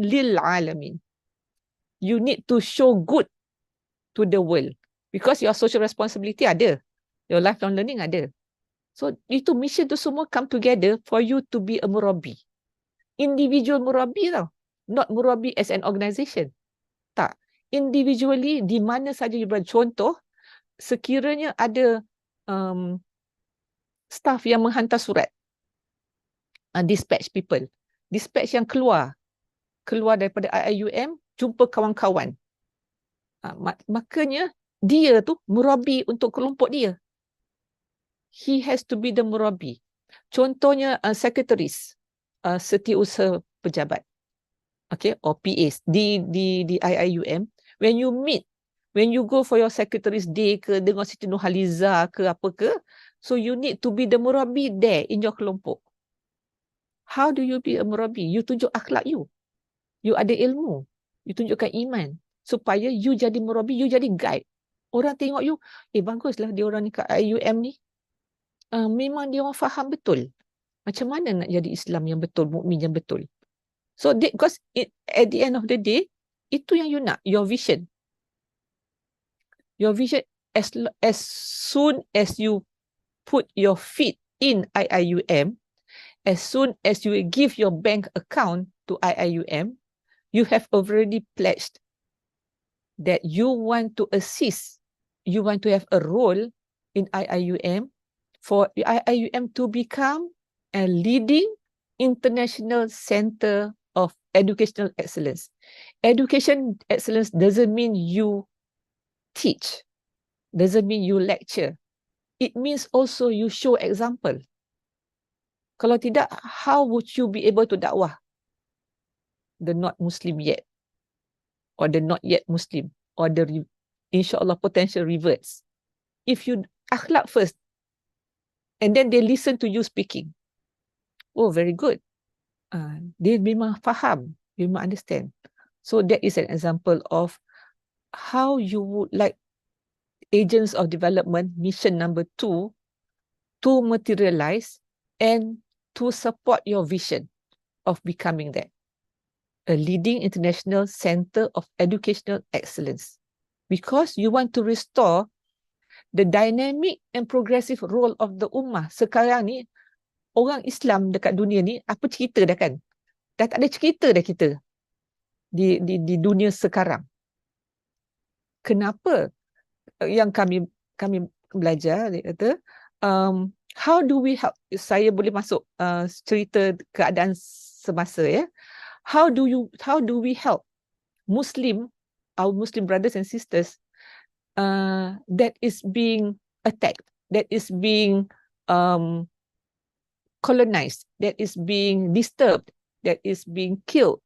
lil alamin. You need to show good to the world. Because your social responsibility ada. Your lifelong learning ada. So, itu mission tu semua come together for you to be a murabi. Individual murabi tau. Not murabi as an organisation. Tak. Individually, di mana saja you berada. Contoh, sekiranya ada staff yang menghantar surat. Dispatch people. Dispatch yang keluar daripada IIUM, jumpa kawan-kawan. Makanya, dia tu murabi untuk kelompok dia. He has to be the murabi. Contohnya secretaries, setiausaha pejabat, okay, or PAs di IIUM. When you go for your secretaries day ke, dengan Siti Nurhaliza ke apa ke, so you need to be the murabi there in your kelompok. How do you be a murabi? You tunjuk akhlak you. You ada ilmu. You tunjukkan iman. Supaya you jadi murabi, you jadi guide. Orang tengok you, baguslah dia orang ni kat IIUM ni. Memang dia orang faham betul macam mana nak jadi Islam yang betul, mukmin yang betul. So because at the end of the day, itu yang you nak, your vision. Your vision, as soon as you put your feet in IIUM, as soon as you give your bank account to IIUM, you have already pledged that you want to assist, you want to have a role in IIUM, for IIUM to become a leading international center of educational excellence. Education excellence doesn't mean you teach, doesn't mean you lecture. It means also you show example. Kalau tidak, how would you be able to dakwah the not Muslim yet, or the not yet Muslim, or the insyaAllah potential reverts? If you akhlak first, and then they listen to you speaking. Oh, very good. They memang faham, they memang understand. So that is an example of how you would like agents of development, mission number 2, to materialize and to support your vision of becoming that. A leading international center of educational excellence. Because you want to restore the dynamic and progressive role of the ummah. Sekarang ni, orang Islam dekat dunia ni, apa cerita dah kan? Dah tak ada cerita dah kita di dunia sekarang. Kenapa yang kami belajar, dia kata, how do we help? Saya boleh masuk cerita keadaan semasa ya. How do we help our Muslim brothers and sisters that is being attacked, that is being colonized, that is being disturbed, that is being killed,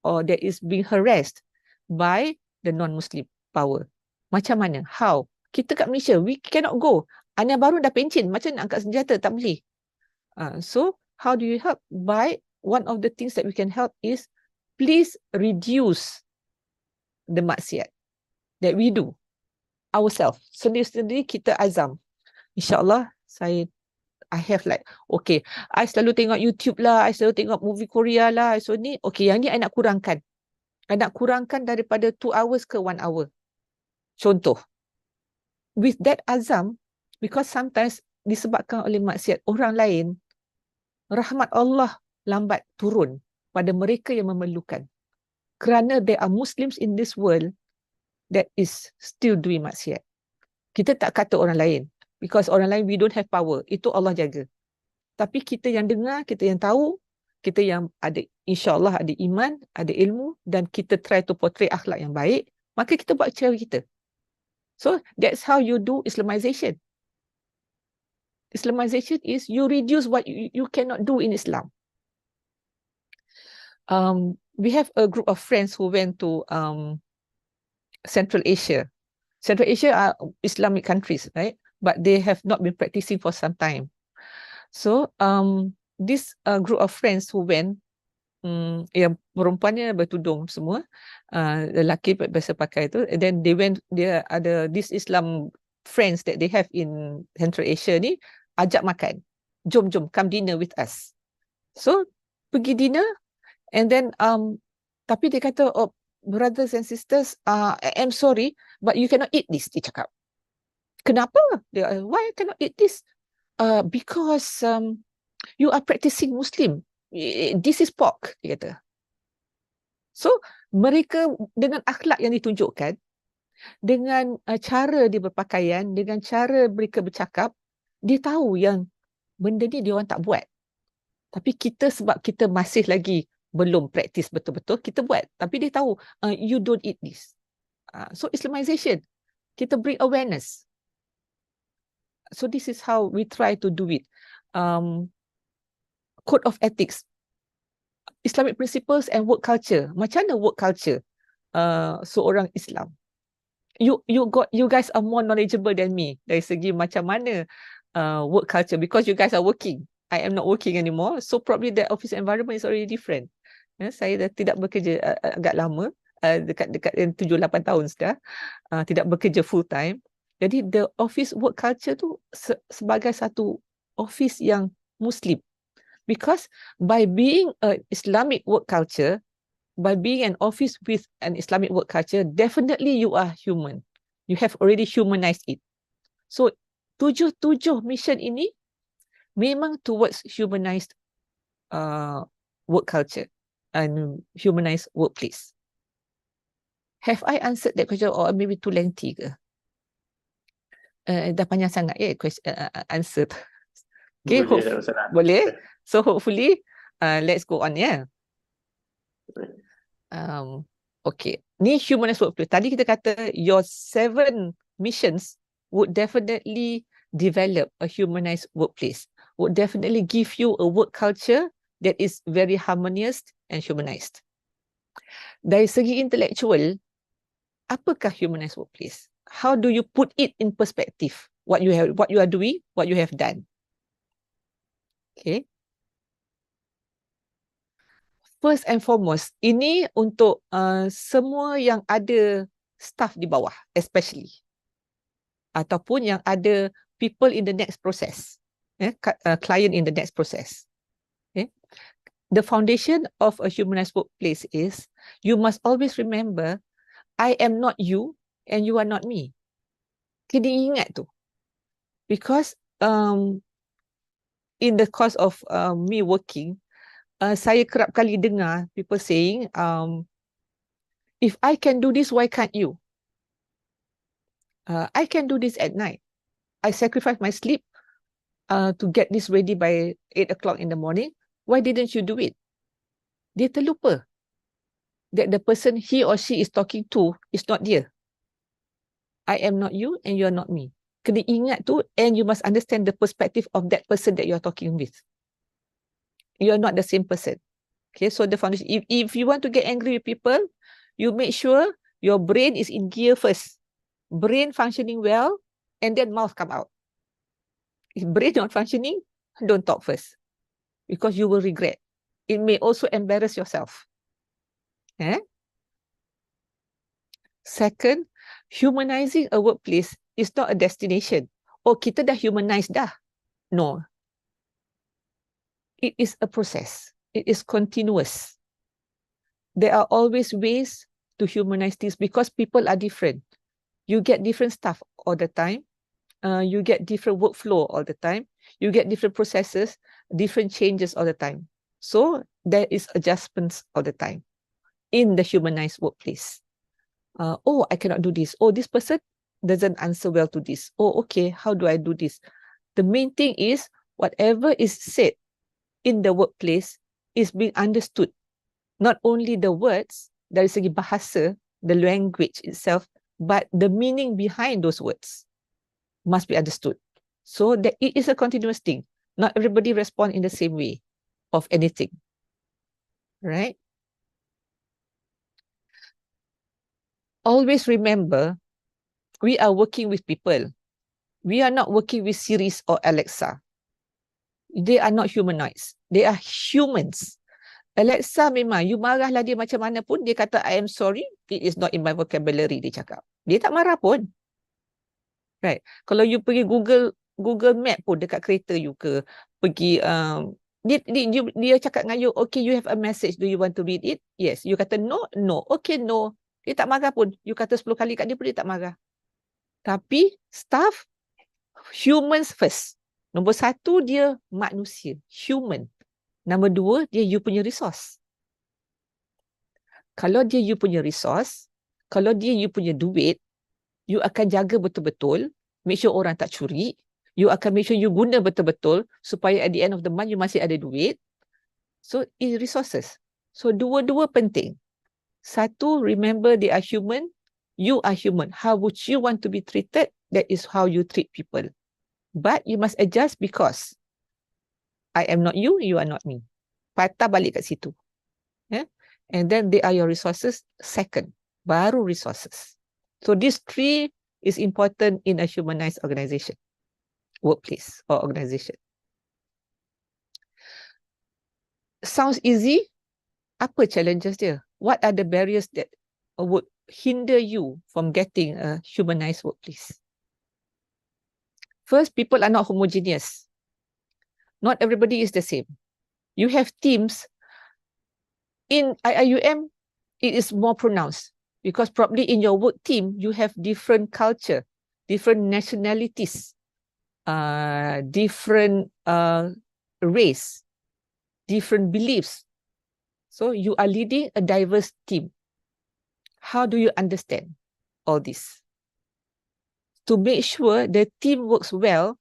or that is being harassed by the non-Muslim power. Macam mana? How? Kita kat Malaysia, we cannot go. Anak baru dah pencin, macam nak angkat senjata, tak boleh. So, how do you help? By one of the things that we can help is, please reduce the maksiat that we do ourselves. Sendiri-sendiri kita azam. InsyaAllah, I have like, okay, I selalu tengok YouTube lah, I selalu tengok movie Korea lah, so ni, okay, yang ni I nak kurangkan. I nak kurangkan daripada 2 hours ke 1 hour. Contoh. With that azam, because sometimes disebabkan oleh maksiat orang lain, rahmat Allah lambat turun pada mereka yang memerlukan. Kerana there are Muslims in this world that is still doing maksiat. Kita tak kata orang lain. Because orang lain, we don't have power. Itu Allah jaga. Tapi kita yang dengar, kita yang tahu, kita yang ada, insyaAllah ada iman, ada ilmu, dan kita try to portray akhlak yang baik, maka kita buat cara kita. So, that's how you do Islamization. Islamization is you reduce what you cannot do in Islam. we have a group of friends who went to Central Asia. Central Asia are Islamic countries, right? But they have not been practicing for some time. So this group of friends who went, yang perempuannya bertudung semua, lelaki biasa pakai tu, and then they went, dia ada this Islam friends that they have in Central Asia ni, ajak makan. Jom, come dinner with us. So pergi dinner, and then tapi dia kata, oh, brothers and sisters, I'm sorry, but you cannot eat this, dia cakap. Kenapa? Why I cannot eat this? Because you are practicing Muslim. This is pork, dia kata. So, mereka dengan akhlak yang ditunjukkan, dengan cara dia berpakaian, dengan cara mereka bercakap, dia tahu yang benda ni dia orang tak buat. Tapi kita sebab kita masih lagi belum praktis betul-betul, kita buat. Tapi dia tahu, you don't eat this. So, Islamization, kita bring awareness. So, this is how we try to do it. Code of ethics, Islamic principles and work culture. Macam mana work culture seorang Islam? You guys are more knowledgeable than me dari segi macam mana work culture, because you guys are working. I am not working anymore, so probably the office environment is already different. Saya dah tidak bekerja agak lama, dekat 7-8 tahun sudah, tidak bekerja full time. Jadi the office work culture tu sebagai satu office yang Muslim. Because by being an Islamic work culture, by being an office with an Islamic work culture, definitely you are human. You have already humanized it. So, 7 mission ini memang towards humanized work culture and humanized workplace. Have I answered that question, or maybe too lengthy ke? Dah panjang sangat answer. Okay, boleh. So hopefully, let's go on, yeah. Okay, ni humanized workplace. Tadi kita kata your 7 missions would definitely develop a humanized workplace, would definitely give you a work culture that is very harmonious and humanized. Dari segi intellectual, apakah humanized workplace? How do you put it in perspective? What you are doing, what you have done. Okay. First and foremost, ini untuk semua yang ada staff di bawah, especially. Ataupun yang ada people in the next process. Client in the next process. Okay. The foundation of a humanized workplace is, you must always remember, I am not you and you are not me. Kena ingat tu. Because in the course of me working, saya kerap kali dengar people saying, if I can do this, why can't you? I can do this at night. I sacrifice my sleep to get this ready by 8 o'clock in the morning. Why didn't you do it? Dia terlupa that the person he or she is talking to is not dia. I am not you and you are not me. Kena ingat tu, and you must understand the perspective of that person that you are talking with. You are not the same person. Okay, so the foundation, if you want to get angry with people, you make sure your brain is in gear first. Brain functioning well, and then mouth come out. If brain not functioning, don't talk first. Because you will regret. It may also embarrass yourself. Second, humanizing a workplace is not a destination. Oh, kita dah humanize dah. No. It is a process. It is continuous. There are always ways to humanize this because people are different. You get different stuff all the time. You get different workflow all the time. You get different processes, different changes all the time. So there is adjustments all the time in the humanized workplace. Oh, I cannot do this. Oh, this person doesn't answer well to this. Oh, okay, how do I do this? The main thing is whatever is said in the workplace is being understood. Not only the words, dari segi bahasa, the language itself, but the meaning behind those words must be understood. So that it is a continuous thing. Not everybody respond in the same way of anything. Right? always remember, we are working with people. We are not working with Siris or Alexa. They are not humanoids. They are humans. Alexa memang, you marahlah dia macam mana pun, dia kata, I am sorry, it is not in my vocabulary, dia cakap. Dia tak marah pun. Right. Kalau you pergi Google Map pun dekat kereta you ke, pergi, dia cakap dengan you, okay, you have a message, do you want to read it? Yes. You kata no, no. Okay, no. Dia tak marah pun. You kata 10 kali kat dia pun dia tak marah. Tapi staff, humans first. Nombor 1, dia manusia, human. Nombor 2, dia you punya resource. Kalau dia you punya resource, kalau dia you punya duit, you akan jaga betul-betul, make sure orang tak curi, you akan make sure you guna betul-betul supaya at the end of the month you masih ada duit. So, it's resources. So, dua-dua penting. 1, remember they are human, you are human. How would you want to be treated? That is how you treat people. But you must adjust because I am not you, you are not me. Patah balik kat situ. Yeah? And then they are your resources. 2, baru resources. So these 3 is important in a humanized organization, workplace or organization. Sounds easy. Apa challenges dia? What are the barriers that would hinder you from getting a humanized workplace? First, people are not homogeneous. Not everybody is the same. You have teams. In IIUM, it is more pronounced because probably in your work team, you have different culture, different nationalities, different race, different beliefs. So you are leading a diverse team. How do you understand all this? To make sure the team works well,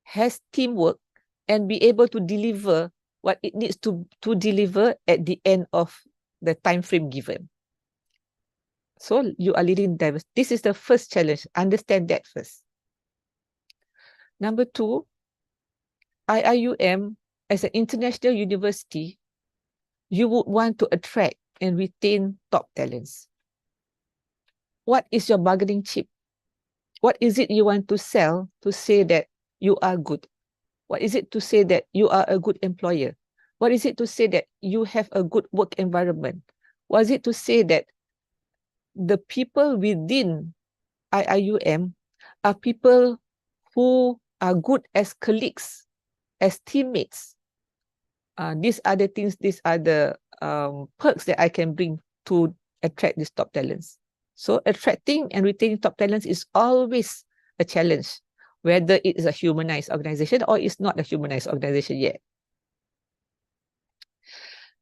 has teamwork, and be able to deliver what it needs to deliver at the end of the time frame given. So you are leading diverse. This is the first challenge. Understand that first. Number 2, IIUM as an international university, you would want to attract and retain top talents. What is your bargaining chip? What is it you want to sell to say that you are good? What is it to say that you are a good employer? What is it to say that you have a good work environment? What is it to say that the people within IIUM are people who are good as colleagues, as teammates? These are the things, these are the perks that I can bring to attract these top talents. So attracting and retaining top talents is always a challenge, whether it is a humanized organization or it's not a humanized organization yet.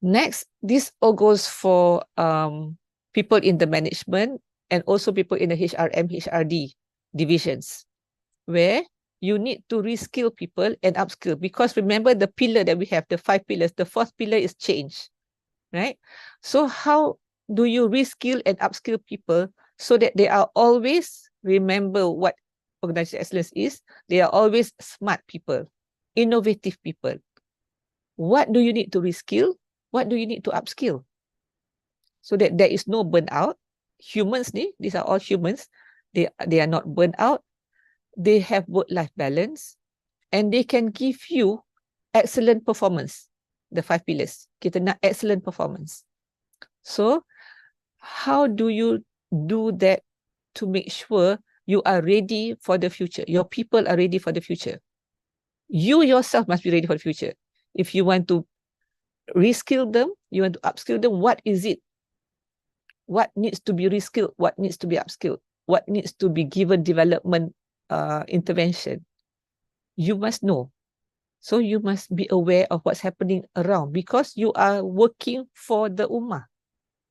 Next, this all goes for people in the management and also people in the HRM, HRD divisions, where you need to reskill people and upskill. Because remember the pillar that we have, the 5 pillars, the 4th pillar is change, right? So how do you reskill and upskill people so that they are always, remember what organizational excellence is, they are always smart people, innovative people. What do you need to reskill? What do you need to upskill? So that there is no burnout. Humans, these are all humans. They are not burnt out. They have work-life balance. And they can give you excellent performance. The 5 pillars. Kita nak excellent performance. So, how do you do that to make sure you are ready for the future? Your people are ready for the future. You yourself must be ready for the future. If you want to reskill them, you want to upskill them, what is it? What needs to be reskilled? What needs to be upskilled? What needs to be given development intervention? You must know. So you must be aware of what's happening around because you are working for the Ummah.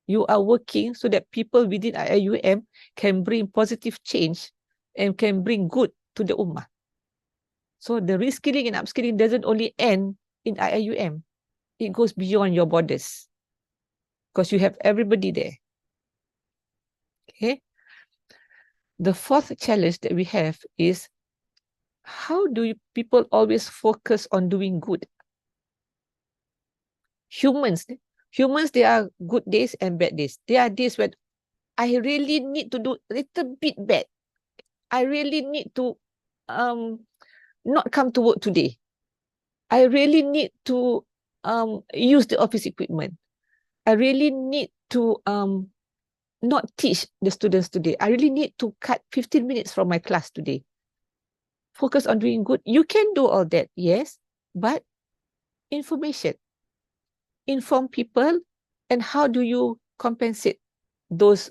You are working so that people within IIUM can bring positive change and can bring good to the Ummah. So the reskilling and upskilling doesn't only end in IIUM. It goes beyond your borders because you have everybody there. Okay. The 4th challenge that we have is how do people always focus on doing good? Humans, there are good days and bad days. There are days when I really need to do a little bit bad. I really need to not come to work today. I really need to use the office equipment. I really need to not teach the students today. I really need to cut 15 minutes from my class today. Focus on doing good. You can do all that, yes, but information. Inform people, and how do you compensate those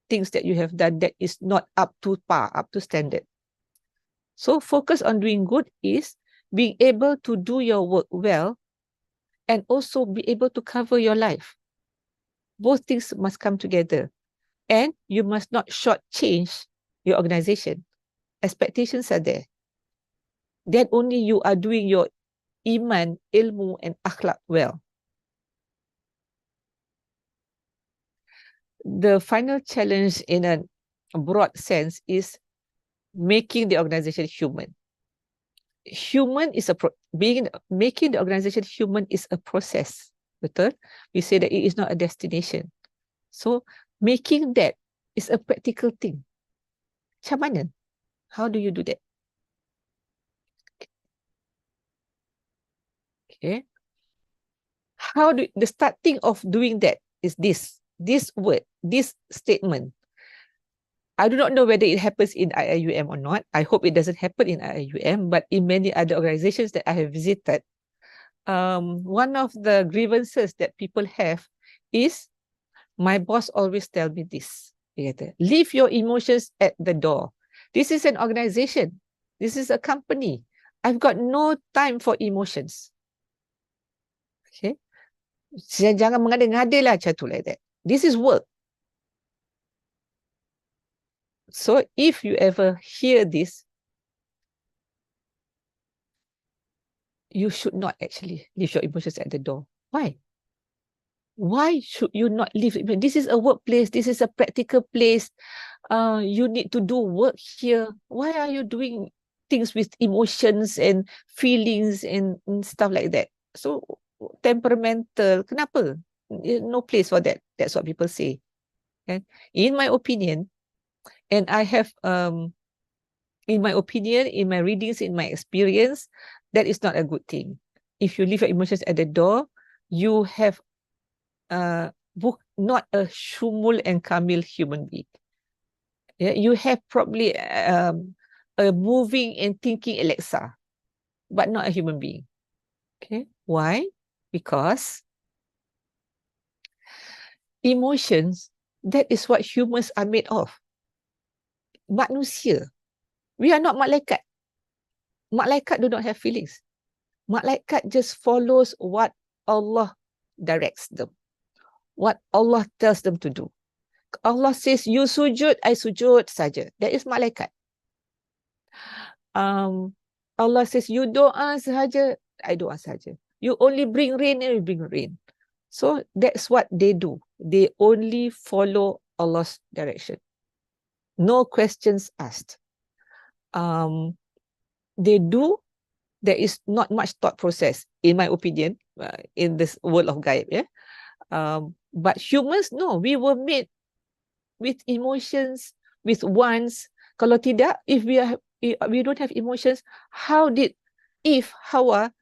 things that you have done that is not up to par, up to standard? So focus on doing good is being able to do your work well and also be able to cover your life. Both things must come together. And you must not shortchange your organization. Expectations are there. Then only you are doing your iman, ilmu, and akhlak well. The final challenge in a broad sense is making the organization human. Human is making the organization human is a process. Betul? We say that it is not a destination. So making that is a practical thing. Macam mana? How do you do that? Okay. The starting of doing that is this word, this statement. I do not know whether it happens in IIUM or not. I hope it doesn't happen in IIUM, but in many other organizations that I have visited, one of the grievances that people have is, my boss always tell me this. Leave your emotions at the door. This is an organization. This is a company. I've got no time for emotions. Okay. Jangan mengada-ngada lah macam tu, like that. This is work. So if you ever hear this, you should not actually leave your emotions at the door. Why? Why should you not leave? This is a workplace. This is a practical place. You need to do work here. Why are you doing things with emotions and feelings and stuff like that? So temperamental. Kenapa? No place for that. That's what people say. Okay? In my opinion, and I have, in my opinion, in my readings, in my experience, that is not a good thing. If you leave your emotions at the door, you have not a shumul and kamil human being. Yeah, you have probably a moving and thinking Alexa, but not a human being. Okay, why? Because emotions, that is what humans are made of. Manusia. We are not malaikat. Malaikat do not have feelings. Malaikat just follows what Allah directs them, what Allah tells them to do. Allah says, you sujud, I sujud saja. That is malaikat. Allah says, you doa saja, I doa saja. You only bring rain, and you bring rain. So that's what they do. They only follow Allah's direction. No questions asked. They do. There is not much thought process, in my opinion, in this world of gaib. Yeah. But humans, no, we were made with emotions, with wants. Kalau tidak, if we don't have emotions, how did Hawa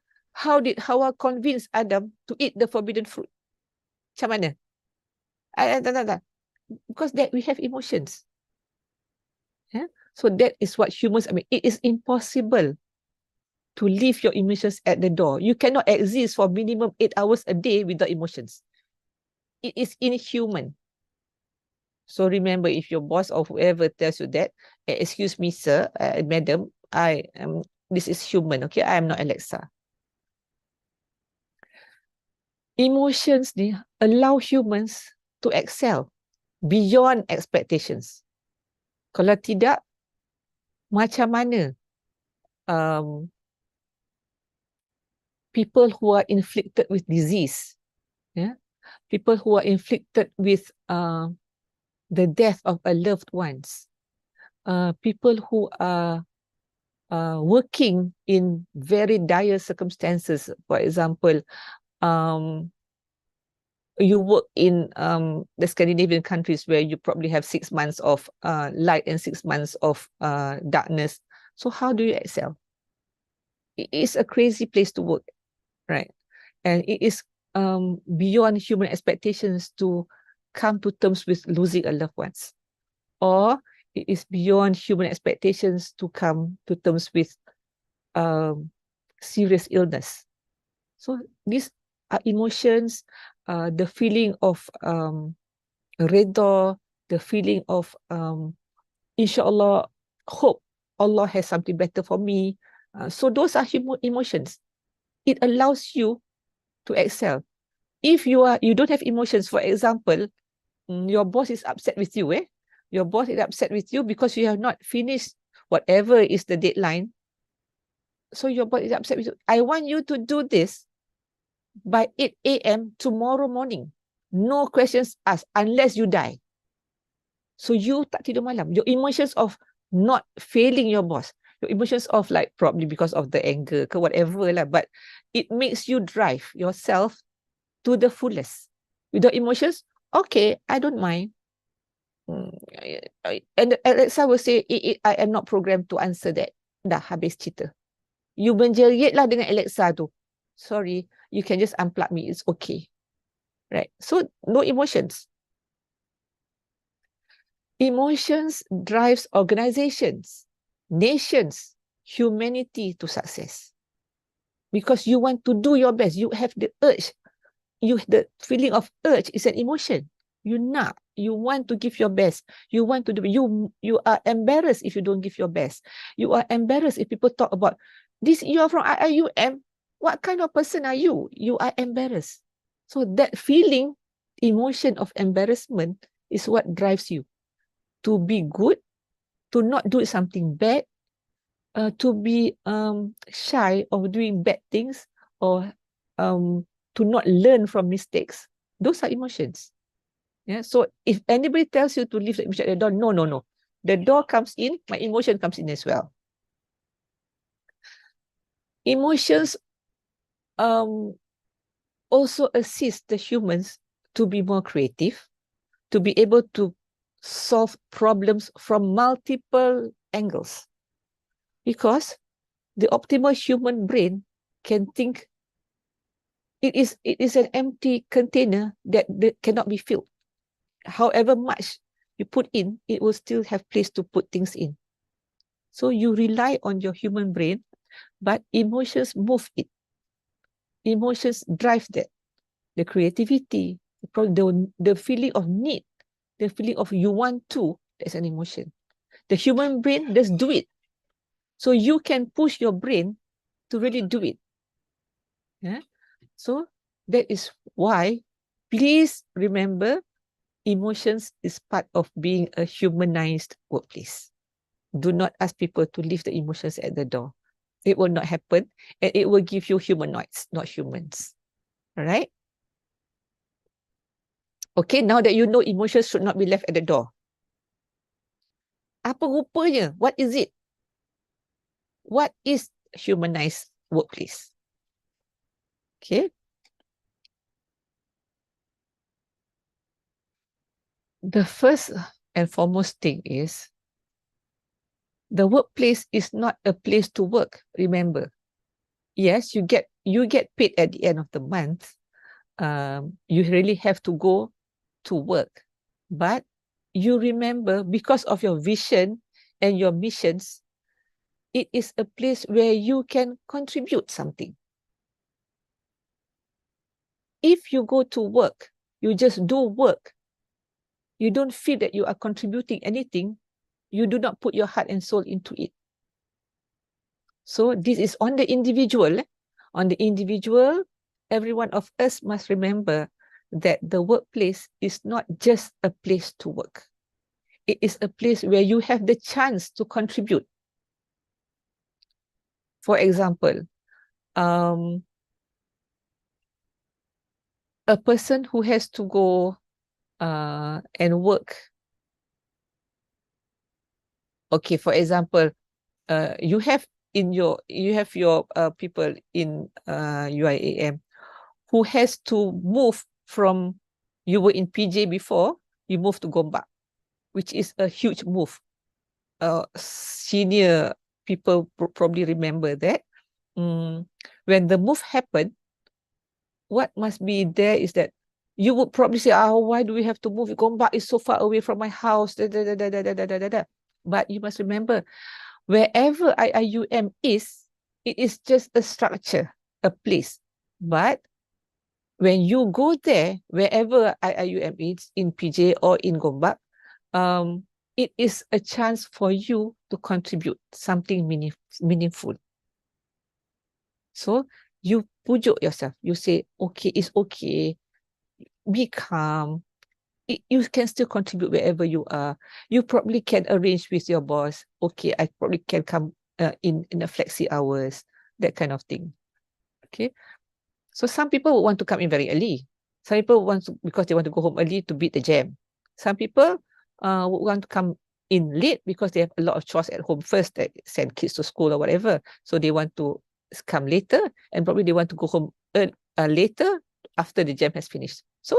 convince Adam to eat the forbidden fruit? Macam mana? Because that we have emotions. Yeah? So that is what humans, it is impossible to leave your emotions at the door. You cannot exist for minimum 8 hours a day without emotions. It is inhuman. So remember, if your boss or whoever tells you that, excuse me, sir, madam, this is human, okay? I am not Alexa. Emotions allow humans to excel beyond expectations. Kalau tidak, macam mana people who are inflicted with disease, yeah? People who are inflicted with the death of a loved ones, people who are working in very dire circumstances, for example, you work in the Scandinavian countries where you probably have 6 months of light and 6 months of darkness. So how do you excel? It is a crazy place to work, right? And it is beyond human expectations to come to terms with losing a loved ones, or it is beyond human expectations to come to terms with serious illness. So these are emotions, the feeling of redha, the feeling of inshallah, hope Allah has something better for me. So those are emotions. It allows you to excel. If you don't have emotions, for example, your boss is upset with you, your boss is upset with you because you have not finished whatever is the deadline. So your boss is upset with you. I want you to do this by 8 a.m. tomorrow morning. No questions asked unless you die. So you tak tidur malam. Your emotions of not failing your boss, your emotions of like probably because of the anger ke whatever lah, but it makes you drive yourself to the fullest. Without emotions, okay, I don't mind. And Alexa will say, I am not programmed to answer that. Dah habis cerita. You menjerit lah dengan Alexa tu. Sorry, you can just unplug me, it's okay. Right? So, no emotions. Emotions drives organizations, nations, humanity to success. Because you want to do your best. You have the urge. The feeling of urge is an emotion. You want to give your best. You want to do. You are embarrassed if you don't give your best. You are embarrassed if people talk about this. You are from IIUM. What kind of person are you? You are embarrassed. So that feeling, emotion of embarrassment is what drives you to be good, to not do something bad, to be shy of doing bad things, or to not learn from mistakes. Those are emotions. Yeah. So if anybody tells you to leave the emotion at the door, no. The door comes in, my emotion comes in as well. Emotions also assist the humans to be more creative, to be able to solve problems from multiple angles. Because the optimal human brain can think it is an empty container that cannot be filled. However much you put in, it will still have place to put things in. So you rely on your human brain, but emotions move it. Emotions drive that. The creativity, the feeling of need, the feeling of you want to, that's an emotion. The human brain just do it. So you can push your brain to really do it. Yeah? So that is why, please remember, emotions is part of being a humanized workplace. Do not ask people to leave the emotions at the door. It will not happen, and it will give you humanoids, not humans. All right? Okay, now that you know emotions should not be left at the door. Apa rupanya? What is it? What is humanized workplace? Okay. The first and foremost thing is the workplace is not a place to work. Remember, yes, you get paid at the end of the month. You really have to go to work, but you remember, because of your vision and your missions, it is a place where you can contribute something. If you go to work, you just do work, you don't feel that you are contributing anything, you do not put your heart and soul into it. So this is on the individual. On the individual, every one of us must remember that the workplace is not just a place to work. It is a place where you have the chance to contribute. For example, a person who has to go and work. Okay, for example, you have your people in UIAM who has to move from You were in PJ before, you moved to Gombak, which is a huge move. Senior people probably remember that. When the move happened, what must be there is that you would probably say, oh, why do we have to move? Gombak is so far away from my house. But you must remember, wherever IIUM is, it is just a structure, a place. But when you go there, wherever IIUM is, in PJ or in Gombak, it is a chance for you to contribute something meaningful. So you pujuk yourself. You say, okay, it's okay. Be calm. You can still contribute wherever you are. You probably can arrange with your boss. Okay, I probably can come in a flexi hours, that kind of thing. Okay. So some people would want to come in very early. Some people want to, because they want to go home early to beat the jam. Some people would want to come in late because they have a lot of chores at home first, that send kids to school or whatever. So they want to come later, and probably they want to go home later after the jam has finished. So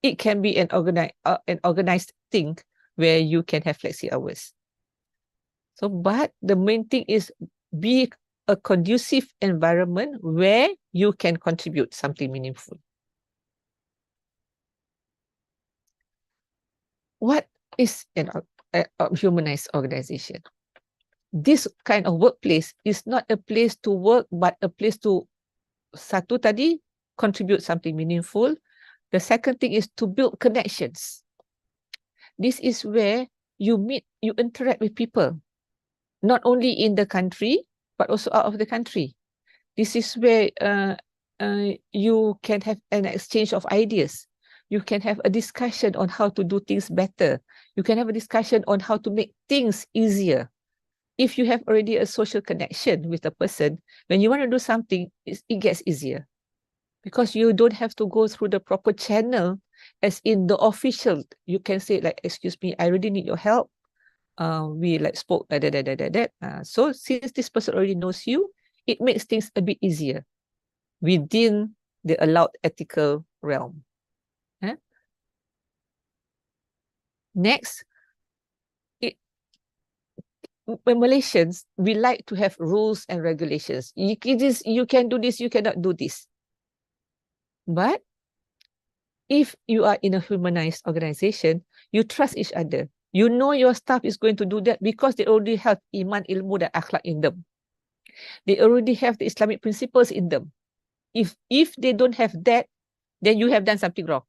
it can be an organized thing where you can have flexi hours. So, but the main thing is be a conducive environment where you can contribute something meaningful. What is a humanized organization? This kind of workplace is not a place to work, but a place to, satu tadi, contribute something meaningful. The second thing is to build connections. This is where you meet, you interact with people, not only in the country, but also out of the country. This is where you can have an exchange of ideas. You can have a discussion on how to do things better. You can have a discussion on how to make things easier. If you have already a social connection with a person, when you want to do something, it gets easier. Because you don't have to go through the proper channel, as in the official. You can say like, excuse me, I really need your help. We like spoke that. So since this person already knows you, it makes things a bit easier within the allowed ethical realm. Next, when Malaysians, we like to have rules and regulations. You can do this, you cannot do this. But if you are in a humanized organization, you trust each other. You know your staff is going to do that because they already have iman, ilmu, dan akhlak in them. They already have the Islamic principles in them. If they don't have that, then you have done something wrong.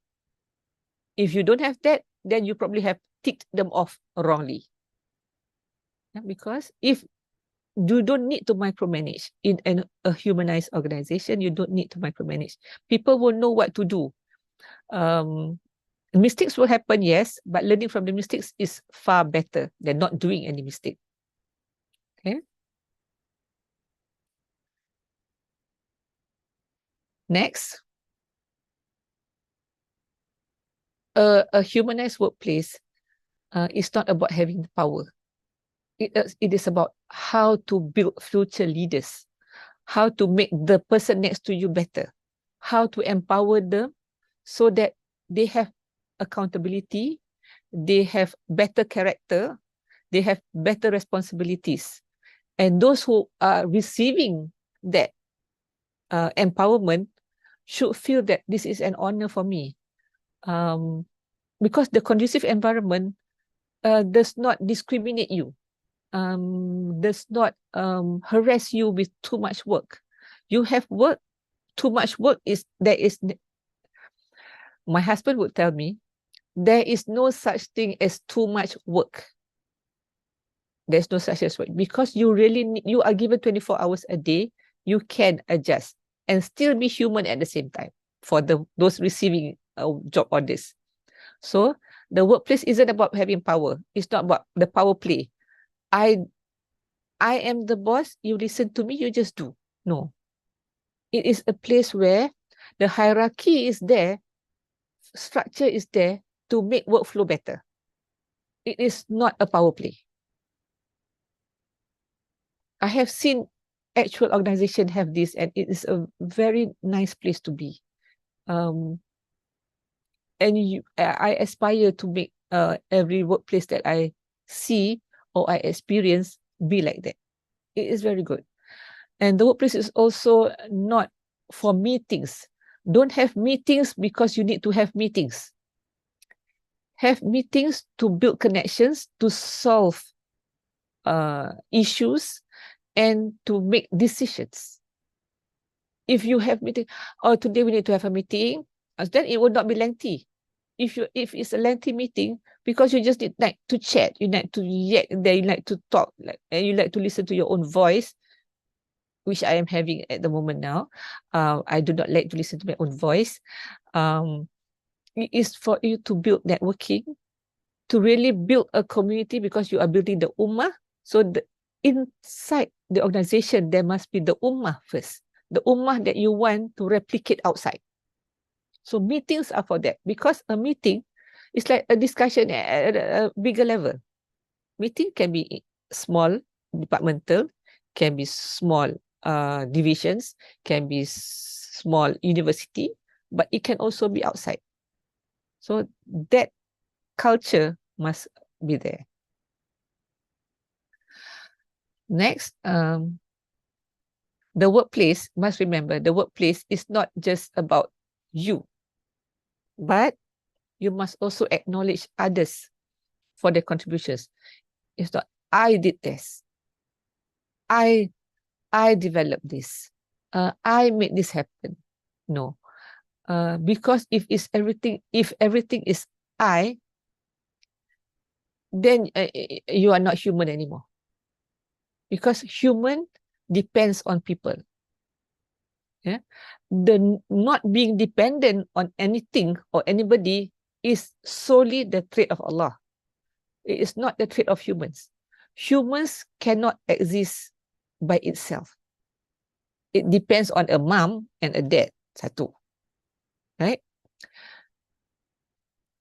If you don't have that, then you probably have ticked them off wrongly. Because if you don't need to micromanage in a humanized organization, you don't need to micromanage. People will know what to do. Mistakes will happen, yes, but learning from the mistakes is far better than not doing any mistake. Okay. Next, a humanized workplace is not about having power. It is about how to build future leaders, how to make the person next to you better, how to empower them so that they have accountability, they have better character, they have better responsibilities. And those who are receiving that empowerment should feel that this is an honor for me. Because the conducive environment does not discriminate you, does not harass you with too much work. You have work, too much work my husband would tell me, there is no such thing as too much work. There's no such as work because you are given 24 hours a day. You can adjust and still be human at the same time for those receiving job orders. So the workplace isn't about having power. It's not about the power play. I am the boss. You listen to me. You just do. No. It is a place where the hierarchy is there, structure is there to make workflow better. It is not a power play. I have seen actual organization have this, and it is a very nice place to be. and I aspire to make every workplace that I see or I experience be like that. It is very good. And the workplace is also not for meetings. Don't have meetings because you need to have meetings. Have meetings to build connections, to solve issues, and to make decisions. If you have meeting, oh, today we need to have a meeting, then it will not be lengthy. If it's a lengthy meeting, because you just need like to chat, you like to yet there, you like to talk, and you like to listen to your own voice, which I am having at the moment now. I do not like to listen to my own voice. It is for you to build networking, to really build a community, because you are building the ummah. So inside the organization, there must be the ummah first, the ummah that you want to replicate outside. So meetings are for that, because a meeting is like a discussion at a bigger level. Meeting can be small, departmental, can be small divisions, can be small university, but it can also be outside. So that culture must be there. Next, the workplace, must remember, the workplace is not just about you, but you must also acknowledge others for their contributions. It's not, I did this, I developed this, I made this happen. No, because if everything is I, then you are not human anymore. Because human depends on people. Yeah, the not being dependent on anything or anybody is solely the trait of Allah. It is not the trait of humans. Humans cannot exist by itself. It depends on a mom and a dad, satu. Right?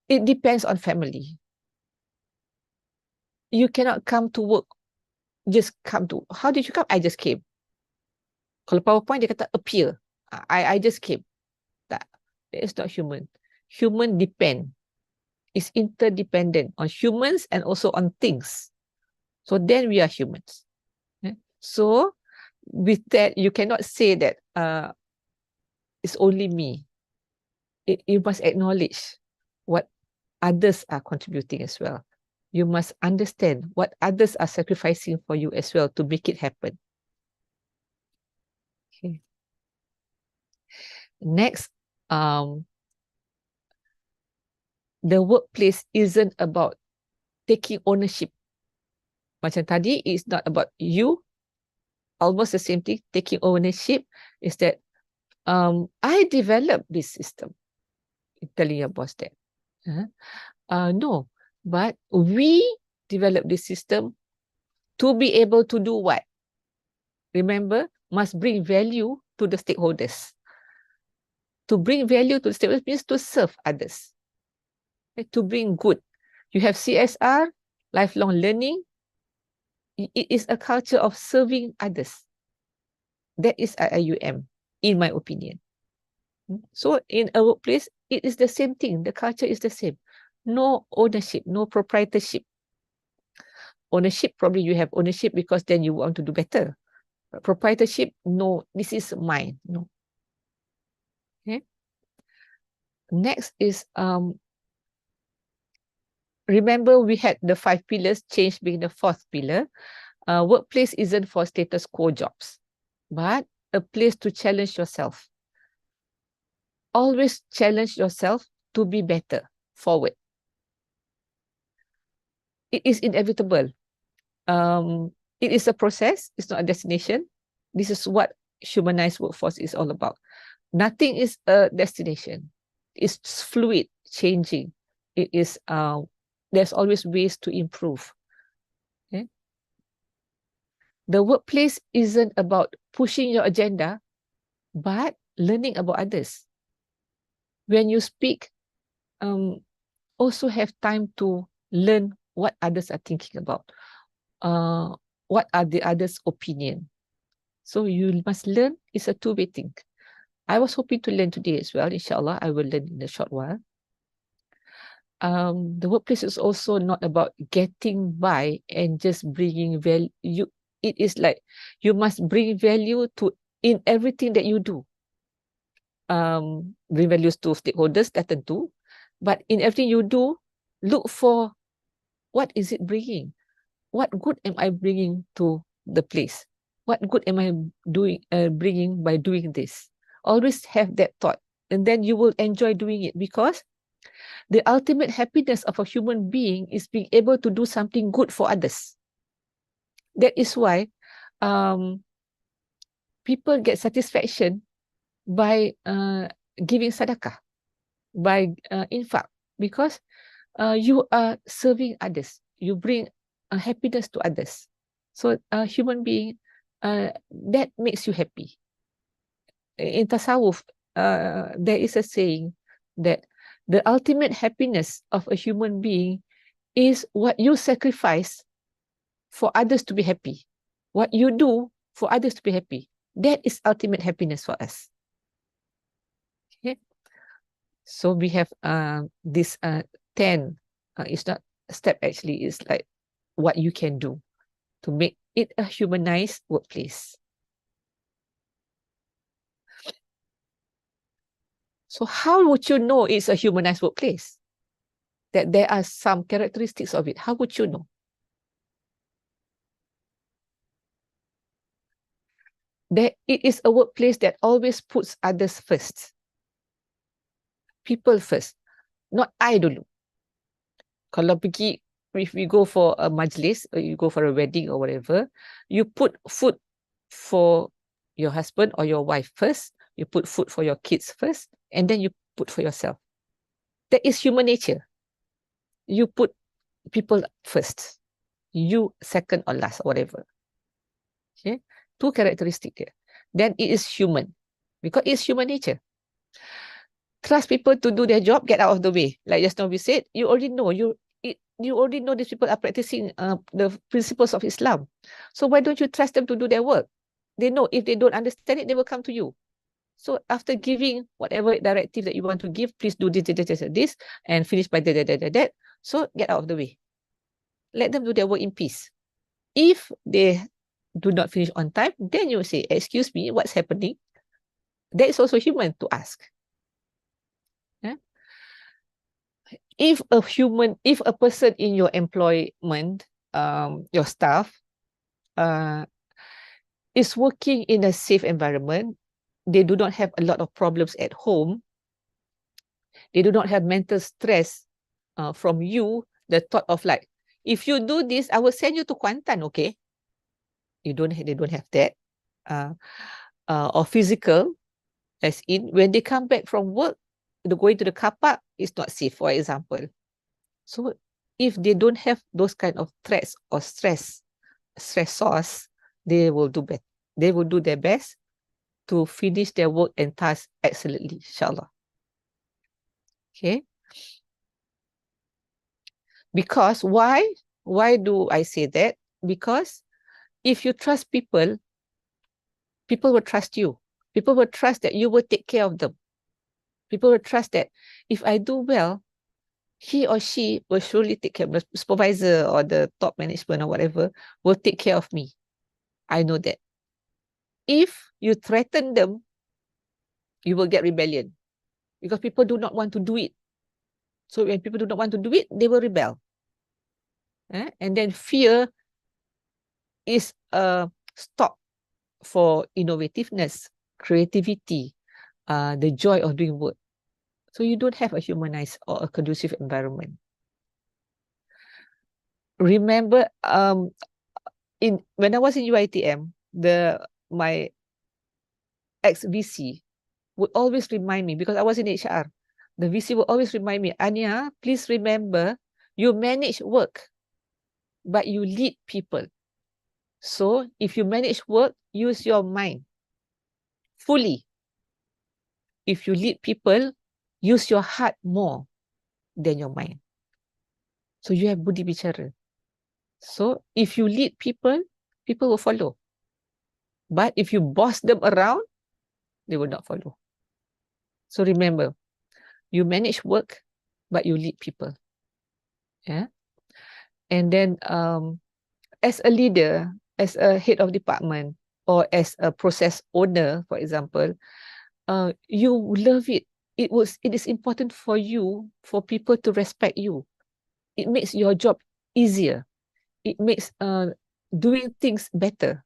It depends on family. You cannot come to work, just come to, how did you come? I just came. Kalau PowerPoint, dia kata appear. I just came. Tak, that is not human. Human depend. It's interdependent on humans and also on things. So then we are humans. So with that, you cannot say that it's only me. You must acknowledge what others are contributing as well. You must understand what others are sacrificing for you as well to make it happen. Okay. Next, the workplace isn't about taking ownership. Macam tadi, it's not about you. Almost the same thing. Taking ownership is that I developed this system. Telling your boss that. No, but we developed this system to be able to do what? Remember, must bring value to the stakeholders. To bring value to the stakeholders means to serve others. To bring good. You have CSR, lifelong learning. It is a culture of serving others. That is IUM, in my opinion. So in a workplace, it is the same thing. The culture is the same. No ownership, no proprietorship. Ownership, probably you have ownership because then you want to do better. But proprietorship, no, this is mine. No. Okay. Next is, remember we had the 5 pillars, change being the 4th pillar. Workplace isn't for status quo jobs, but a place to challenge yourself. Always challenge yourself to be better, forward. It is inevitable. It is a process, it's not a destination. This is what humanized workforce is all about. Nothing is a destination. It's fluid, changing. It is, there's always ways to improve. Okay? The workplace isn't about pushing your agenda, but learning about others. When you speak, also have time to learn what others are thinking about. What are the others' opinion? So you must learn. It's a two-way thing. I was hoping to learn today as well. Inshallah, I will learn in a short while. The workplace is also not about getting by and just bringing value. It is like you must bring value to in everything that you do. Bring values to stakeholders, dah tentu. But in everything you do, look for what is it bringing? What good am I bringing to the place? What good am I bringing by doing this? Always have that thought, and then you will enjoy doing it, because the ultimate happiness of a human being is being able to do something good for others. That is why people get satisfaction by giving sadaqah, by infaq, because you are serving others. You bring happiness to others. So a human being, that makes you happy. In tasawwuf, there is a saying that the ultimate happiness of a human being is what you sacrifice for others to be happy. What you do for others to be happy. That is ultimate happiness for us. Okay. So we have this 10. It's not a step, actually. It's like what you can do to make it a humanized workplace. So how would you know it's a humanized workplace? That there are some characteristics of it. How would you know? That it is a workplace that always puts others first. People first. Not I dulu. Kalau pergi, if we go for a majlis, or you go for a wedding or whatever, you put food for your husband or your wife first, you put food for your kids first, and then you put for yourself. That is human nature. You put people first. You second or last, or whatever. Okay? 2 characteristics there. Then it is human. Because it's human nature. Trust people to do their job, get out of the way. Like just now we said, you already know. You already know these people are practicing the principles of Islam. So why don't you trust them to do their work? They know if they don't understand it, they will come to you. So after giving whatever directive that you want to give, please do this, and finish by that. So get out of the way. Let them do their work in peace. If they do not finish on time, then you say, excuse me, what's happening? That is also human to ask. Yeah? If a person in your employment, your staff, is working in a safe environment, they do not have a lot of problems at home, they do not have mental stress from you, the thought of like, if you do this, I will send you to Kuantan, okay? They don't have that. Or physical, as in when they come back from work, going to the car park is not safe, for example. So if they don't have those kind of threats or stressors, they will do better. They will do their best to finish their work and task excellently, inshallah. Okay. Because why do I say that? Because if you trust people, people will trust you. People will trust that you will take care of them. People will trust that if I do well, he or she will surely take care of the supervisor or the top management or whatever will take care of me. I know that. If you threaten them, you will get rebellion because people do not want to do it. So when people do not want to do it, they will rebel. And then fear is a stop for innovativeness, creativity, the joy of doing work. So you don't have a humanized or a conducive environment. Remember, when I was in UiTM, my ex-VC would always remind me, because I was in HR, the VC would always remind me, Anya, please remember, you manage work, but you lead people. So if you manage work, use your mind fully. If you lead people, use your heart more than your mind. So you have budi bicara. So if you lead people, people will follow. But if you boss them around, they will not follow. So remember, you manage work, but you lead people. Yeah. And then as a leader, as a head of department, or as a process owner, for example, you love it. It is important for you, for people to respect you. It makes your job easier. It makes doing things better.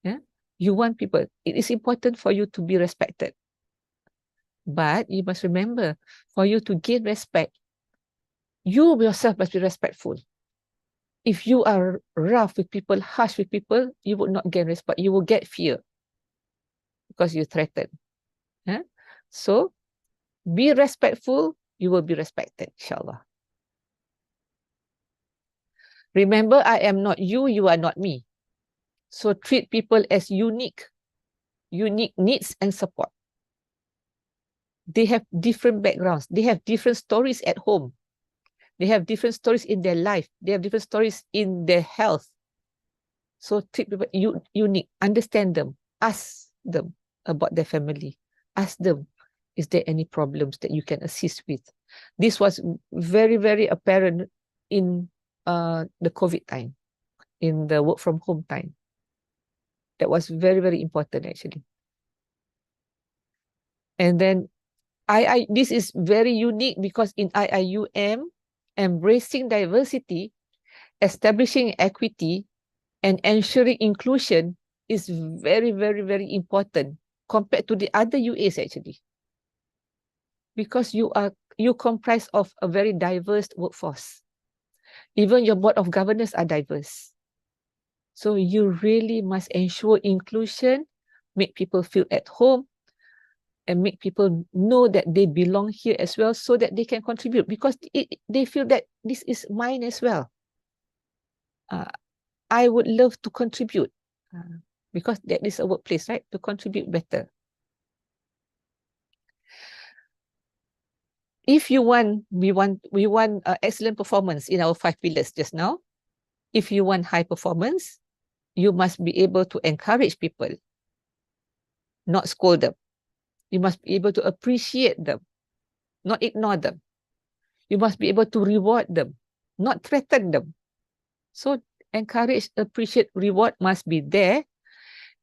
Yeah. You want people. It is important for you to be respected. But you must remember, for you to gain respect, you yourself must be respectful. If you are rough with people, harsh with people, you would not gain respect. You will get fear because you threaten. Yeah? So be respectful, you will be respected, inshallah. Remember, I am not you, you are not me. So treat people as unique needs and support. They have different backgrounds. They have different stories at home. They have different stories in their life. They have different stories in their health. So treat people unique. Understand them. Ask them about their family. Ask them, is there any problems that you can assist with? This was very, very apparent in the COVID time, in the work from home time. That was very, very important actually. And then this is very unique because in IIUM, embracing diversity, establishing equity, and ensuring inclusion is very, very, very important compared to the other UAs actually. Because you comprise of a very diverse workforce. Even your board of governors are diverse. So you really must ensure inclusion, make people feel at home, and make people know that they belong here as well so that they can contribute because they feel that this is mine as well. I would love to contribute because that is a workplace, right? To contribute better. If you want, we want excellent performance in our 5 pillars just now. If you want high performance, you must be able to encourage people, not scold them. You must be able to appreciate them, not ignore them. You must be able to reward them, not threaten them. So encourage, appreciate, reward must be there.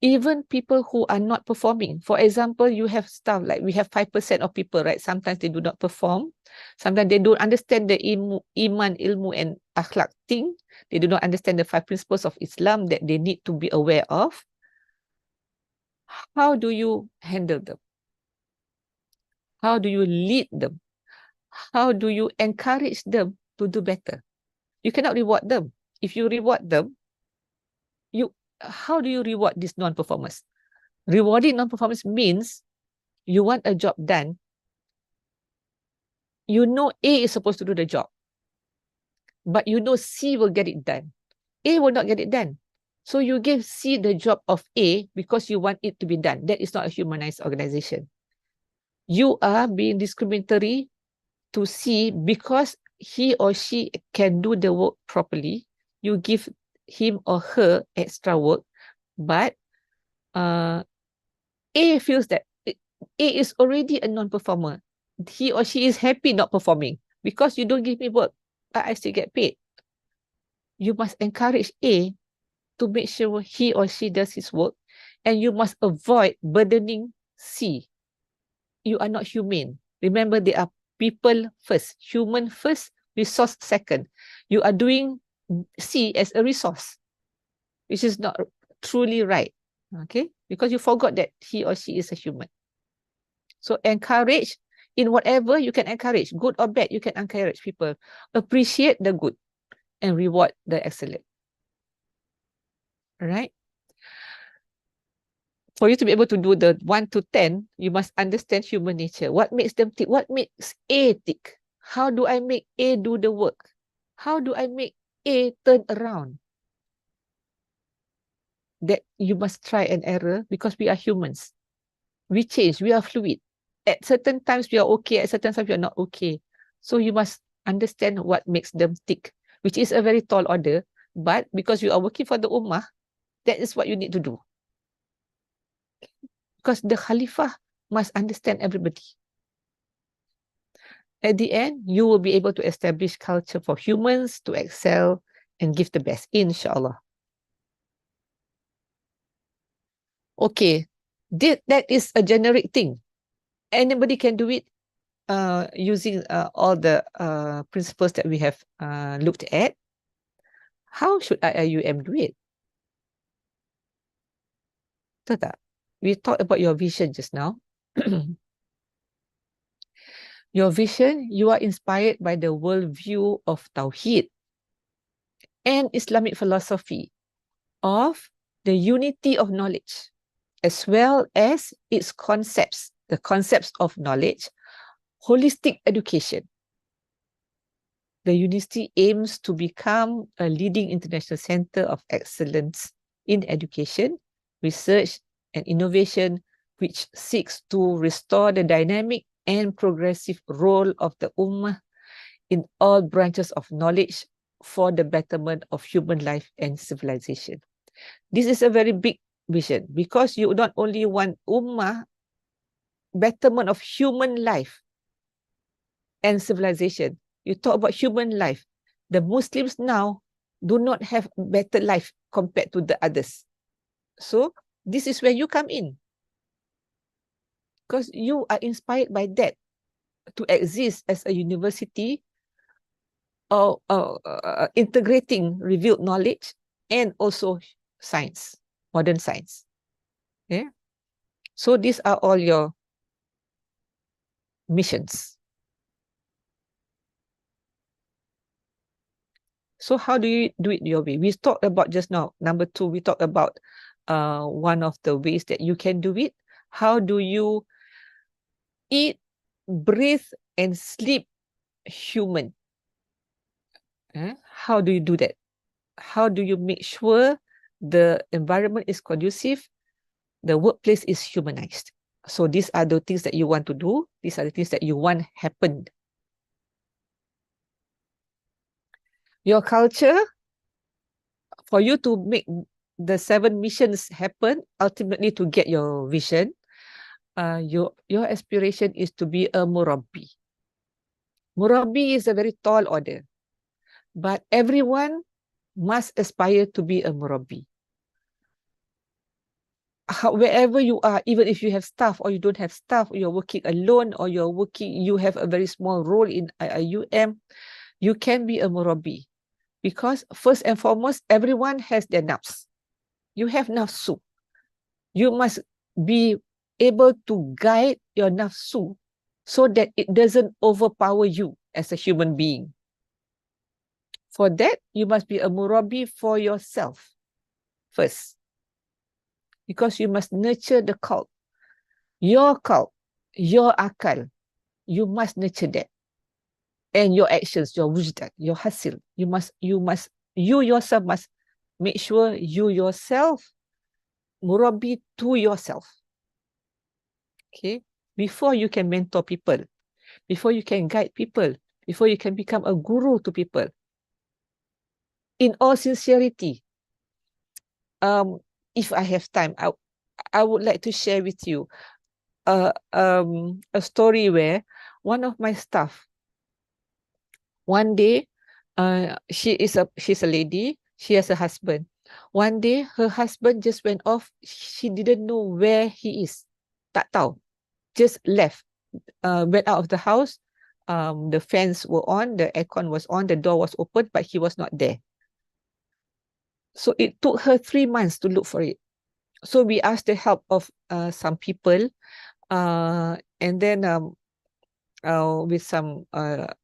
Even people who are not performing. For example, you have staff, like we have 5% of people, right? Sometimes they do not perform. Sometimes they don't understand the iman, ilmu, and akhlaq thing. They do not understand the 5 principles of Islam that they need to be aware of. How do you handle them? How do you lead them? How do you encourage them to do better? You cannot reward them. If you reward them, how do you reward these non-performers? Rewarding non-performance means you want a job done. You know A is supposed to do the job, but you know C will get it done. A will not get it done. So you give C the job of A because you want it to be done. That is not a humanized organization. You are being discriminatory to C because he or she can do the work properly. You give him or her extra work, but A feels that A is already a non-performer. He or she is happy not performing because you don't give me work, but I still get paid. You must encourage A to make sure he or she does his work, and you must avoid burdening C. You are not humane. Remember, they are people first, human first, resource second. You are doing C as a resource, which is not truly right. Okay, because you forgot that he or she is a human. So encourage in whatever you can encourage, good or bad, you can encourage people. Appreciate the good and reward the excellent. All right? For you to be able to do the 1 to 10, you must understand human nature. What makes them tick? What makes A tick? How do I make A do the work? How do I make A turn around? That you must try and error because we are humans. We change, we are fluid. At certain times we are okay, at certain times we are not okay. So you must understand what makes them tick, which is a very tall order. But because you are working for the Ummah, that is what you need to do. Because the Khalifah must understand everybody. At the end, you will be able to establish culture for humans to excel and give the best, inshallah. Okay, that is a generic thing. Anybody can do it using all the principles that we have looked at. How should IIUM do it? Tahu tak? We talked about your vision just now. Your vision, you are inspired by the worldview of Tawheed and Islamic philosophy of the unity of knowledge, as well as its concepts, the concepts of knowledge, holistic education. The university aims to become a leading international center of excellence in education, research, and innovation, which seeks to restore the dynamic and progressive role of the Ummah in all branches of knowledge for the betterment of human life and civilization. This is a very big vision because you not only want Ummah, betterment of human life and civilization. You talk about human life. The Muslims now do not have better life compared to the others. So this is where you come in. Because you are inspired by that to exist as a university or integrating revealed knowledge and also science, modern science. Yeah. So these are all your missions. So how do you do it your way? We talked about just now, number 2, we talked about one of the ways that you can do it. How do you eat, breathe, and sleep human? How do you do that? How do you make sure the environment is conducive, the workplace is humanized? So these are the things that you want to do. These are the things that you want happen. Your culture, for you to make the 7 missions happen, ultimately to get your vision, your aspiration is to be a Murabi. Murabi is a very tall order, but everyone must aspire to be a Murabi. Wherever you are, even if you have staff or you don't have staff, or you're working alone or you have a very small role in IIUM, you can be a Murabi. Because first and foremost, everyone has their nafs. You have nafsu. You must be able to guide your nafsu so that it doesn't overpower you as a human being. For that, you must be a Murabi for yourself first. Because you must nurture the cult, your akal. You must nurture that. And your actions, your wujdan, your hasil. You yourself must make sure you yourself Murabi to yourself. Okay? Before you can mentor people, before you can guide people, before you can become a guru to people. In all sincerity, if I have time, I would like to share with you a story where one of my staff, one day, she's a lady, she has a husband. One day, her husband just went off. She didn't know where he is. Tak tahu. Just left. Went out of the house. The fans were on, the aircon was on, the door was open, but he was not there. So it took her 3 months to look for it. So we asked the help of some people, and then with some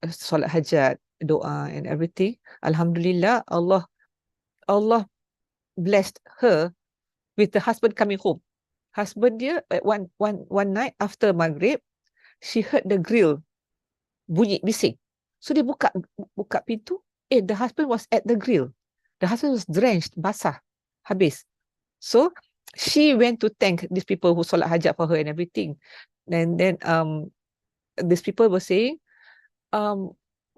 solat hajat, doa and everything. Alhamdulillah, Allah blessed her with the husband coming home. Husband dia one night after Maghrib, she heard the grill bunyi bising. So dia buka pintu. The husband was at the grill. The husband was drenched, basah, habis. So she went to thank these people who solat hajat for her and everything. And then these people were saying,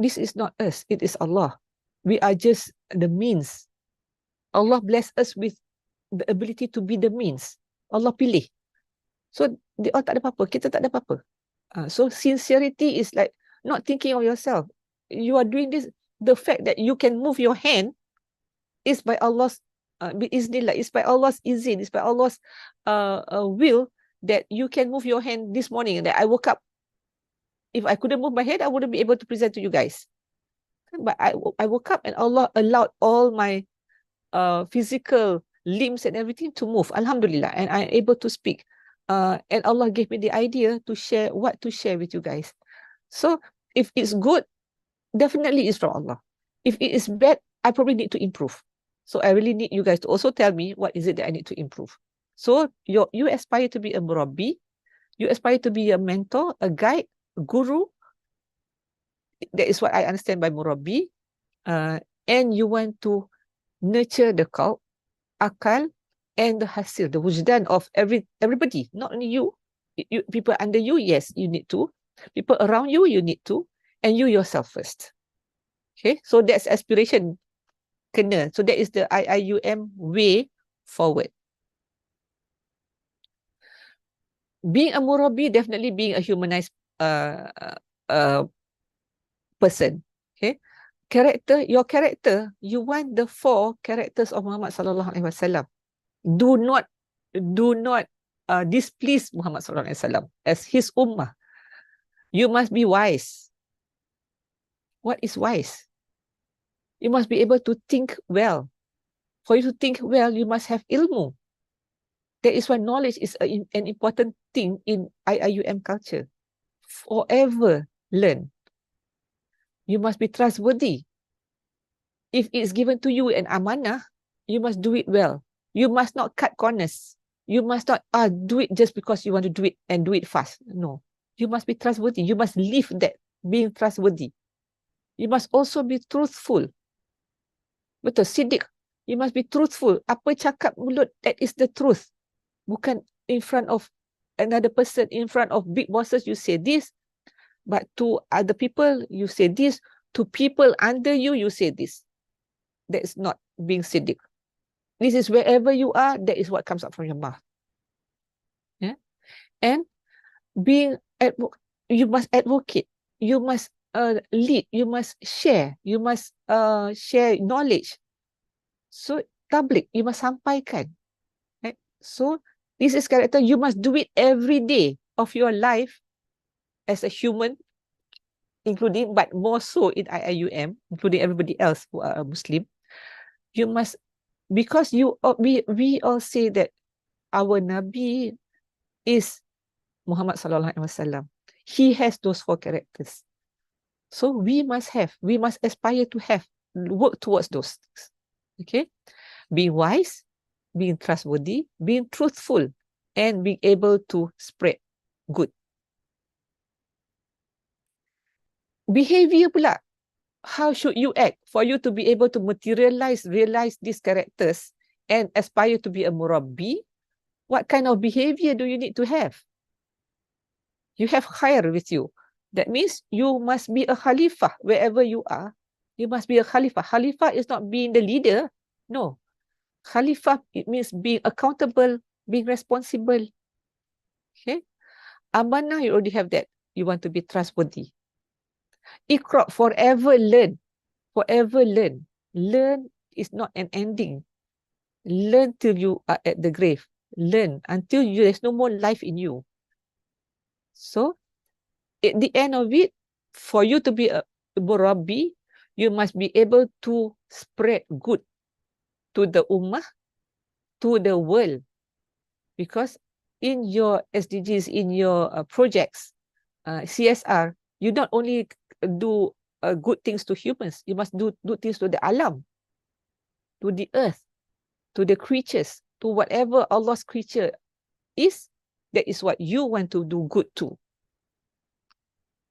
this is not us, it is Allah. We are just the means. Allah bless us with the ability to be the means. Allah pilih. So, dia tak ada apa-apa, kita tak ada apa-apa. So, sincerity is like, not thinking of yourself. You are doing this. The fact that you can move your hand is by Allah's it's by Allah's izin, it's by Allah's will that you can move your hand this morning. That I woke up. If I couldn't move my head, I wouldn't be able to present to you guys. But I woke up and Allah allowed all my physical limbs and everything to move. Alhamdulillah. And I'm able to speak. And Allah gave me the idea to share what to share with you guys. So if it's good, definitely it's from Allah. If it is bad, I probably need to improve. So I really need you guys to also tell me what is it that I need to improve. So you aspire to be a Murabi, you aspire to be a mentor, a guide, a guru. That is what I understand by Murabi. And you want to nurture the qalb, akal, and the hasil, the wujdan of everybody, not only you. People under you, yes, you need to. People around you, you need to. And you yourself first. Okay, so that's aspiration. Kena. So that is the IIUM way forward. Being a Murabi, definitely being a humanized person. Okay, your character, you want the 4 characters of Muhammad sallallahu alaihi wasallam. Do not displease Muhammad sallallahu alaihi wasallam as his ummah. You must be wise. What is wise? You must be able to think well. For you to think well, you must have ilmu. That is why knowledge is an important thing in IIUM culture. Forever learn. You must be trustworthy. If it's given to you an amanah, you must do it well. You must not cut corners. You must not do it just because you want to do it and do it fast. No. You must be trustworthy. You must live that, being trustworthy. You must also be truthful. Betul, siddiq. You must be truthful. Apa cakap mulut, that is the truth. Bukan in front of another person, in front of big bosses, you say this. But to other people, you say this. To people under you, you say this. That is not being siddiq. This is wherever you are, that is what comes out from your mouth. Yeah? And you must advocate. You must lead. You must share. You must share knowledge. So, tabligh, you must sampaikan. Right? So, this is character. You must do it every day of your life as a human, including, but more so in IIUM, including everybody else who are a Muslim. You must, because we all say that our Nabi is Muhammad sallallahu alaihi wasallam. He has those 4 characters. So we must aspire to have, work towards those things. Okay? Being wise, being trustworthy, being truthful, and being able to spread good. Behavior pula. How should you act for you to be able to realize these characters and aspire to be a Murabi? What kind of behavior do you need to have? You have khair with you. That means you must be a Khalifah wherever you are. You must be a Khalifah. Khalifah is not being the leader. No. Khalifah, it means being accountable, being responsible. Okay? Amanah, you already have that. You want to be trustworthy. Iqra, forever learn. Forever learn. Learn is not an ending. Learn till you are at the grave. Learn until there's no more life in you. So, at the end of it, for you to be a Murabi, you must be able to spread good to the ummah, to the world. Because in your SDGs, in your projects, CSR, you not only do good things to humans, you must do things to the alam, to the earth, to the creatures, to whatever Allah's creature is. That is what you want to do good to.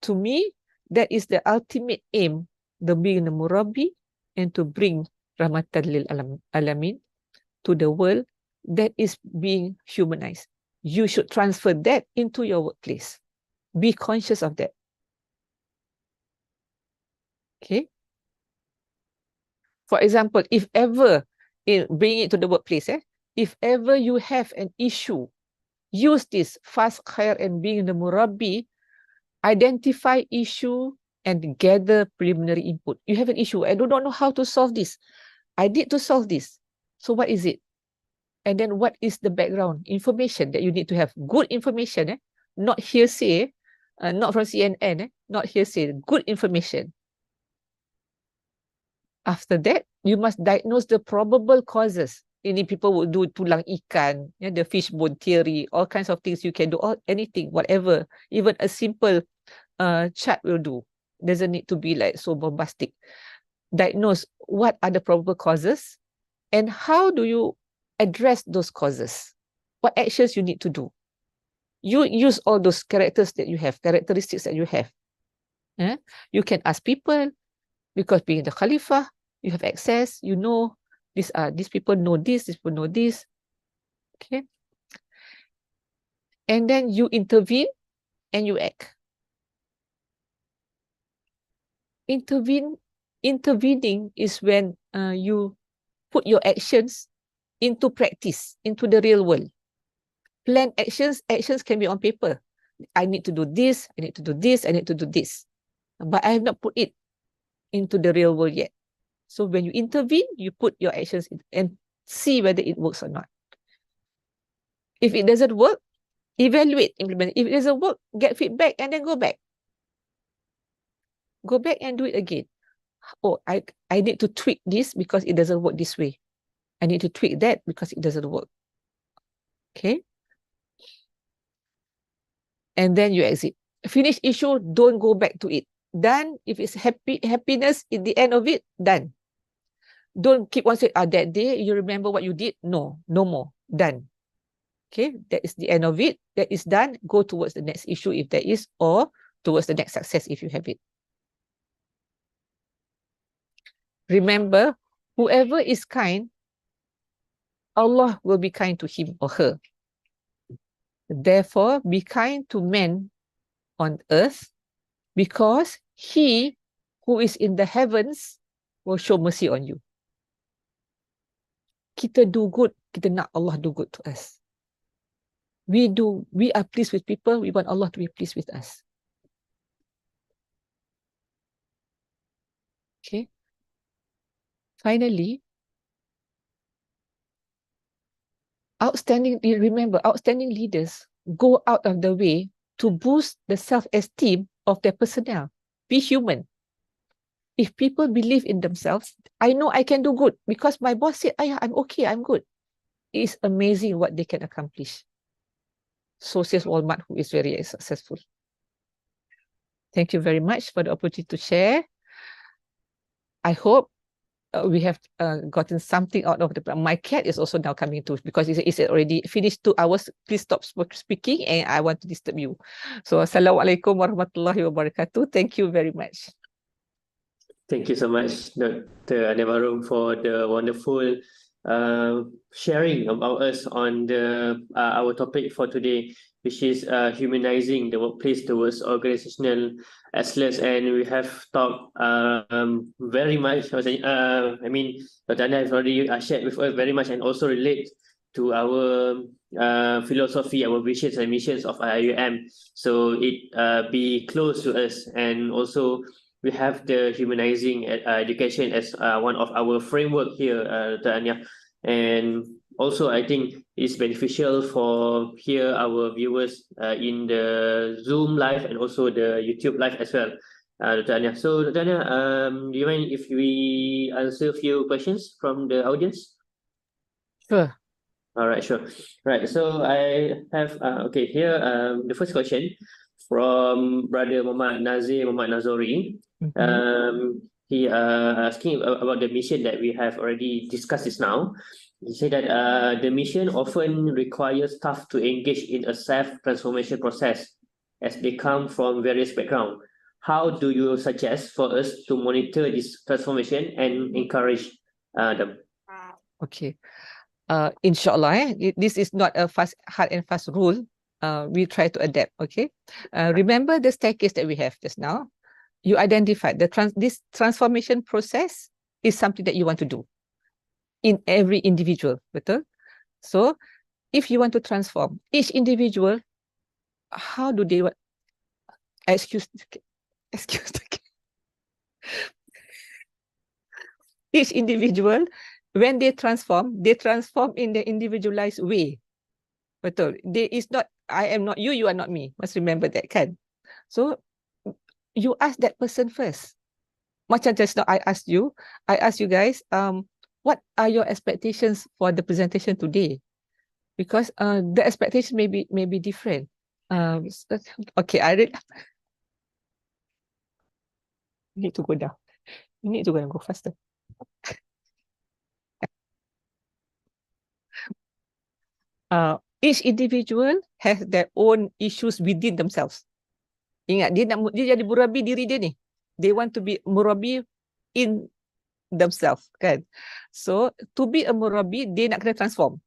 To me, that is the ultimate aim, the being a Murabi, and to bring rahmatan lil alamin to the world that is being humanized. You should transfer that into your workplace. Be conscious of that. Okay? For example, if ever, bring it to the workplace, if ever you have an issue, use this fast khair and being the Murabi, identify issue and gather preliminary input. You have an issue. I do not know how to solve this. I need to solve this. So what is it? And then what is the background information that you need to have? Good information, not hearsay, not from CNN, not hearsay, good information. After that, you must diagnose the probable causes. Any people will do tulang ikan, the fishbone theory, all kinds of things you can do, anything, whatever. Even a simple chart will do. Doesn't need to be like so bombastic. Diagnose what are the probable causes and how do you address those causes. What actions you need to do. You use all those characteristics that you have. You can ask people, because being the Khalifa, you have access, you know, these people know this, these people know this. Okay. And then you intervene and you act. Intervening is when you put your actions into practice, into the real world. Plan actions can be on paper. I need to do this, I need to do this, I need to do this. But I have not put it into the real world yet. So when you intervene, you put your actions in and see whether it works or not. If it doesn't work, evaluate, implement. If it doesn't work, get feedback and then go back. Go back and do it again. Oh, I need to tweak this because it doesn't work this way. I need to tweak that because it doesn't work. Okay. And then you exit. Finish issue, don't go back to it. Done. If it's happiness in the end of it, done. Don't keep on saying, that day you remember what you did. No more. Done. Okay, that is the end of it. That is done. Go towards the next issue if there is, or towards the next success if you have it. Remember, whoever is kind, Allah will be kind to him or her. Therefore, be kind to men on earth, because he who is in the heavens will show mercy on you. Kita do good, kita nak Allah do good to us. We are pleased with people, we want Allah to be pleased with us. Okay. Finally, remember, outstanding leaders go out of the way to boost the self-esteem of their personnel. Be human. If people believe in themselves, I know I can do good because my boss said, I'm okay, I'm good. It's amazing what they can accomplish. So says Walmart, who is very successful. Thank you very much for the opportunity to share. I hope we have gotten something out of the. My cat is also now coming too, because it's already finished 2 hours. Please stop speaking and I want to disturb you. So, Assalamualaikum warahmatullahi wabarakatuh. Thank you very much. Thank you so much, Dr. Ania Baharom, for the wonderful sharing about us on our topic for today, which is humanizing the workplace towards organizational excellence. And we have talked very much. I mean, Dr. Ania has already shared with us very much, and also relate to our philosophy, our visions and missions of IUM. So it be close to us, and also we have the humanizing education as one of our framework here, Dr. Ania. And also, I think it's beneficial for here our viewers in the Zoom live and also the YouTube live as well, Dr. Ania. So, Dr. Ania, do you mind if we answer a few questions from the audience? Sure. All right, sure. Right, so I have, okay, here, the first question from Brother Muhammad Nazori. He asking about the mission that we have already discussed just now. He said that the mission often requires staff to engage in a self-transformation process as they come from various backgrounds. How do you suggest for us to monitor this transformation and encourage them? Okay. Inshallah, this is not a hard and fast rule. We try to adapt. Okay. Remember the staircase that we have just now. You identified this transformation process is something that you want to do in every individual, betul? So, if you want to transform each individual, how do they? Excuse the Each individual, when they transform in their individualized way. Betul. There is not, I am not you, you are not me. Must remember that, kan? So, you ask that person first. Macam just now I asked you guys, what are your expectations for the presentation today? Because the expectation may be different. Okay, I need to go down. You need to go faster. Each individual has their own issues within themselves. Ingat, dia jadi Murabi diri dia ni. They want to be Murabi in themselves, kan? So, to be a Murabi, dia nak kena transform.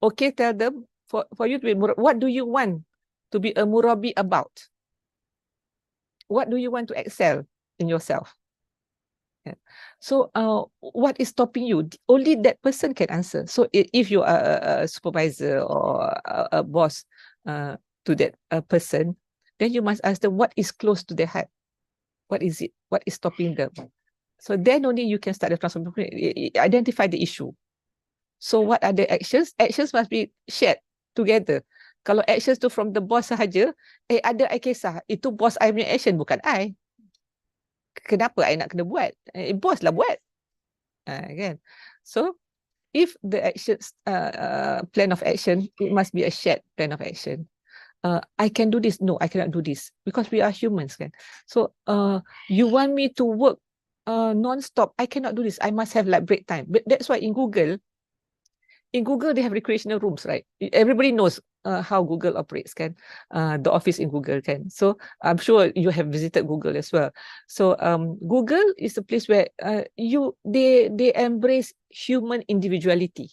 Okay, tell them, for you to be Murabi, what do you want to be a Murabi about? What do you want to excel in yourself? Yeah. So, what is stopping you? Only that person can answer. So, if you are a supervisor or a boss to that person, then you must ask them what is close to their heart. What is it? What is stopping them? So, then only you can start the transformation. Identify the issue. So, what are the actions? Actions must be shared together. Kalau actions tu from the boss sahaja, ada I kisah. Itu boss I punya action, bukan I. Kenapa I nak kena buat? Bos lah buat. Kan? So, if the actions, plan of action, it must be a shared plan of action. I can do this. No, I cannot do this. Because we are humans. Kan? So, you want me to work non-stop. I cannot do this. I must have like break time. But that's why in Google, they have recreational rooms, right? Everybody knows how Google operates, kan? The office in Google, kan? So I'm sure you have visited Google as well. So Google is a place where they embrace human individuality.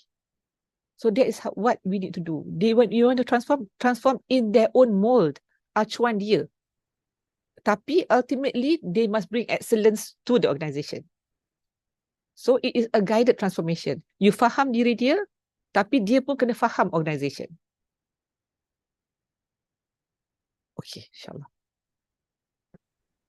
So that is what we need to do. You want to transform in their own mold. Acuan dia. Tapi ultimately they must bring excellence to the organization. So it is a guided transformation. You faham diri dia, tapi dia pun kena faham organisation. Okay, insyaAllah.